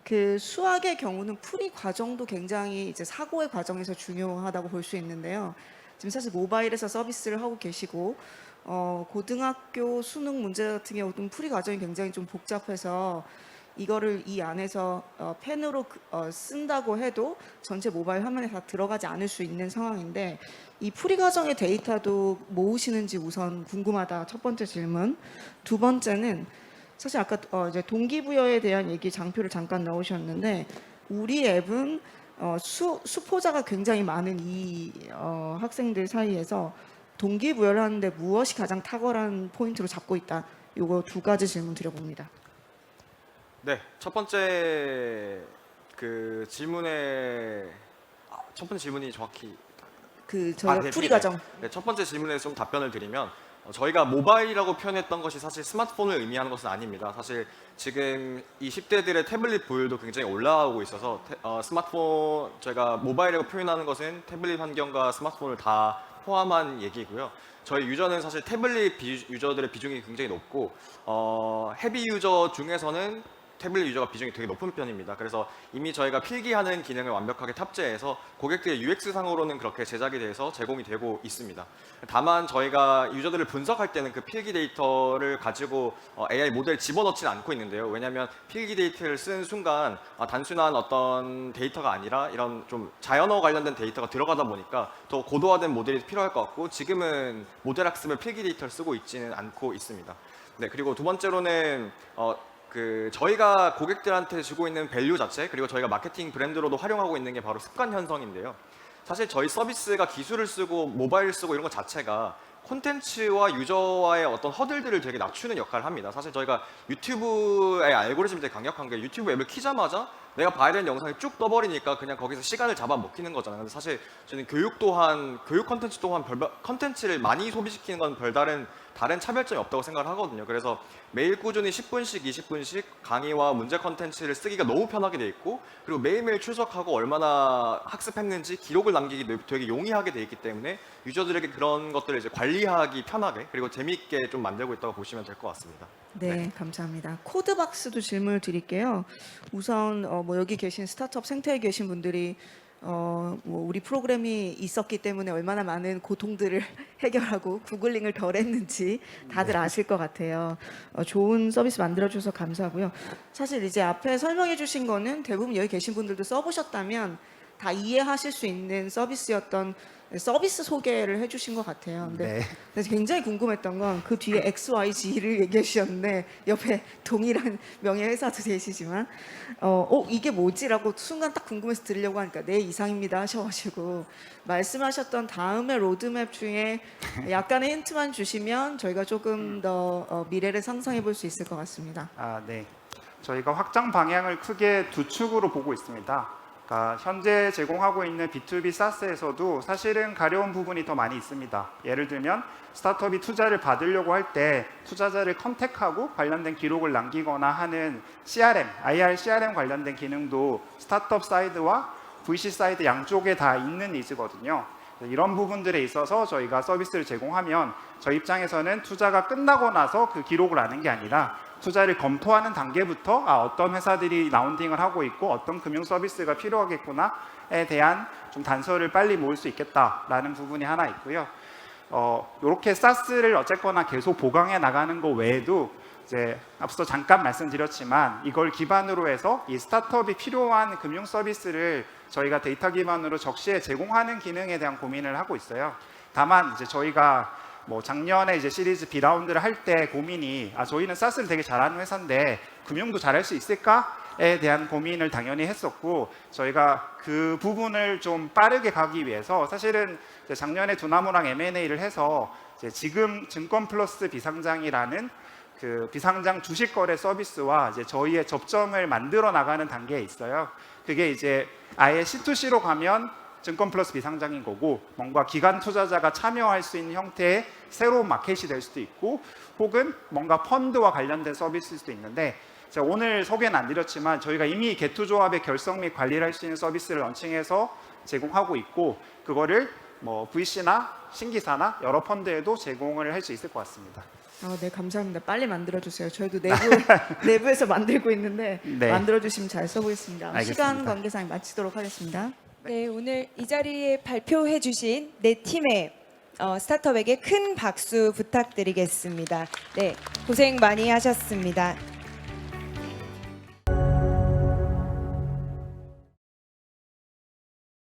그 수학의 경우는 풀이 과정도 굉장히 이제 사고의 과정에서 중요하다고 볼 수 있는데요. 지금 사실 모바일에서 서비스를 하고 계시고 고등학교 수능 문제 같은 경우는 풀이 과정이 굉장히 좀 복잡해서 이거를 이 안에서 펜으로 쓴다고 해도 전체 모바일 화면에 다 들어가지 않을 수 있는 상황인데 이 풀이 과정의 데이터도 모으시는지 우선 궁금하다. 첫 번째 질문. 두 번째는 사실 아까 이제 동기부여에 대한 얘기 장표를 잠깐 넣으셨는데 우리 앱은 수포자가 굉장히 많은 이 학생들 사이에서 동기부여를 하는데 무엇이 가장 탁월한 포인트로 잡고 있다. 요거 2가지 질문 드려봅니다. 네, 첫 번째 그 질문에 첫 번째 질문이 정확히 저희 풀이 과정. 네, 첫 번째 질문에 좀 답변을 드리면 저희가 모바일이라고 표현했던 것이 사실 스마트폰을 의미하는 것은 아닙니다. 사실 지금 이 10대들의 태블릿 보유도 굉장히 올라오고 있어서 스마트폰 저희가 모바일이라고 표현하는 것은 태블릿 환경과 스마트폰을 다 포함한 얘기고요. 저희 유저는 사실 태블릿 유저들의 비중이 굉장히 높고 헤비 유저 중에서는 태블릿 유저가 비중이 되게 높은 편입니다. 그래서 이미 저희가 필기하는 기능을 완벽하게 탑재해서 고객들의 UX상으로는 그렇게 제작이 돼서 제공이 되고 있습니다. 다만 저희가 유저들을 분석할 때는 그 필기 데이터를 가지고 AI 모델을 집어넣지는 않고 있는데요. 왜냐하면 필기 데이터를 쓰는 순간 단순한 어떤 데이터가 아니라 이런 좀 자연어 관련된 데이터가 들어가다 보니까 더 고도화된 모델이 필요할 것 같고 지금은 모델 학습을 필기 데이터를 쓰고 있지는 않고 있습니다. 네, 그리고 두 번째로는 저희가 고객들한테 주고 있는 밸류 자체 그리고 저희가 마케팅 브랜드로도 활용하고 있는 게 바로 습관 형성인데요. 사실 저희 서비스가 기술을 쓰고 모바일 쓰고 이런 것 자체가 콘텐츠와 유저와의 어떤 허들들을 되게 낮추는 역할을 합니다. 사실 저희가 유튜브의 알고리즘이 되게 강력한 게 유튜브 앱을 키자마자 내가 봐야 되는 영상이 쭉 떠버리니까 그냥 거기서 시간을 잡아먹히는 거잖아요. 근데 사실 저는 교육 콘텐츠 또한 콘텐츠를 많이 소비시키는 건 다른 차별점이 없다고 생각을 하거든요. 그래서 매일 꾸준히 10분씩 20분씩 강의와 문제 콘텐츠를 쓰기가 너무 편하게 돼 있고 그리고 매일매일 출석하고 얼마나 학습했는지 기록을 남기기 되게 용이하게 돼 있기 때문에 유저들에게 그런 것들을 이제 관리하기 편하게 그리고 재미있게 좀 만들고 있다고 보시면 될 것 같습니다. 네, 감사합니다. 코드박스도 질문을 드릴게요. 우선 여기 계신 스타트업 생태에 계신 분들이 우리 프로그램이 있었기 때문에 얼마나 많은 고통들을 해결하고 구글링을 덜 했는지 다들 아실 것 같아요. 좋은 서비스 만들어주셔서 감사하고요. 사실 이제 앞에 설명해 주신 거는 대부분 여기 계신 분들도 써보셨다면 다 이해하실 수 있는 서비스였던 서비스 소개를 해주신 것 같아요. 근데 그래서 굉장히 궁금했던 건 그 뒤에 XYZ를 얘기해 주셨는데 옆에 동일한 명예회사도 계시지만 이게 뭐지라고 순간 딱 궁금해서 들으려고 하니까 네 이상입니다 하셔가지고 말씀하셨던 다음에 로드맵 중에 약간의 힌트만 주시면 저희가 조금 더 미래를 상상해 볼 수 있을 것 같습니다. 네. 저희가 확장 방향을 크게 2축으로 보고 있습니다. 그러니까 현재 제공하고 있는 B2B SaaS에서도 사실은 가려운 부분이 더 많이 있습니다. 예를 들면 스타트업이 투자를 받으려고 할 때 투자자를 컨택하고 관련된 기록을 남기거나 하는 CRM, IR CRM 관련된 기능도 스타트업 사이드와 VC 사이드 양쪽에 다 있는 니즈거든요. 이런 부분들에 있어서 저희가 서비스를 제공하면 저희 입장에서는 투자가 끝나고 나서 그 기록을 아는 게 아니라 투자를 검토하는 단계부터 어떤 회사들이 라운딩을 하고 있고 어떤 금융 서비스가 필요하겠구나에 대한 좀 단서를 빨리 모을 수 있겠다라는 부분이 하나 있고요. 이렇게 사스를 어쨌거나 계속 보강해 나가는 것 외에도 이제 앞서 잠깐 말씀드렸지만 이걸 기반으로 해서 이 스타트업이 필요한 금융 서비스를 저희가 데이터 기반으로 적시에 제공하는 기능에 대한 고민을 하고 있어요. 다만 이제 저희가 뭐 작년에 이제 시리즈 B 라운드를 할 때 고민이 저희는 사스를 되게 잘하는 회사인데 금융도 잘할 수 있을까에 대한 고민을 당연히 했었고 저희가 그 부분을 좀 빠르게 가기 위해서 사실은 이제 작년에 두나무랑 M&A를 해서 이제 지금 증권 플러스 비상장이라는 그 비상장 주식 거래 서비스와 이제 저희의 접점을 만들어 나가는 단계에 있어요. 그게 이제 아예 C2C로 가면 증권 플러스 비상장인 거고 뭔가 기관 투자자가 참여할 수 있는 형태의 새로운 마켓이 될 수도 있고 혹은 뭔가 펀드와 관련된 서비스일 수도 있는데 제가 오늘 소개는 안 드렸지만 저희가 이미 개투조합의 결성 및 관리를 할 수 있는 서비스를 런칭해서 제공하고 있고 그거를 뭐 VC나 신기사나 여러 펀드에도 제공을 할 수 있을 것 같습니다. 네, 감사합니다. 빨리 만들어주세요. 저희도 내부에서 만들고 있는데 네. 만들어주시면 잘 써보겠습니다. 알겠습니다. 시간 관계상 마치도록 하겠습니다. 네, 오늘 이 자리에 발표해 주신 네 팀의 스타트업에게 큰 박수 부탁드리겠습니다. 네, 고생 많이 하셨습니다.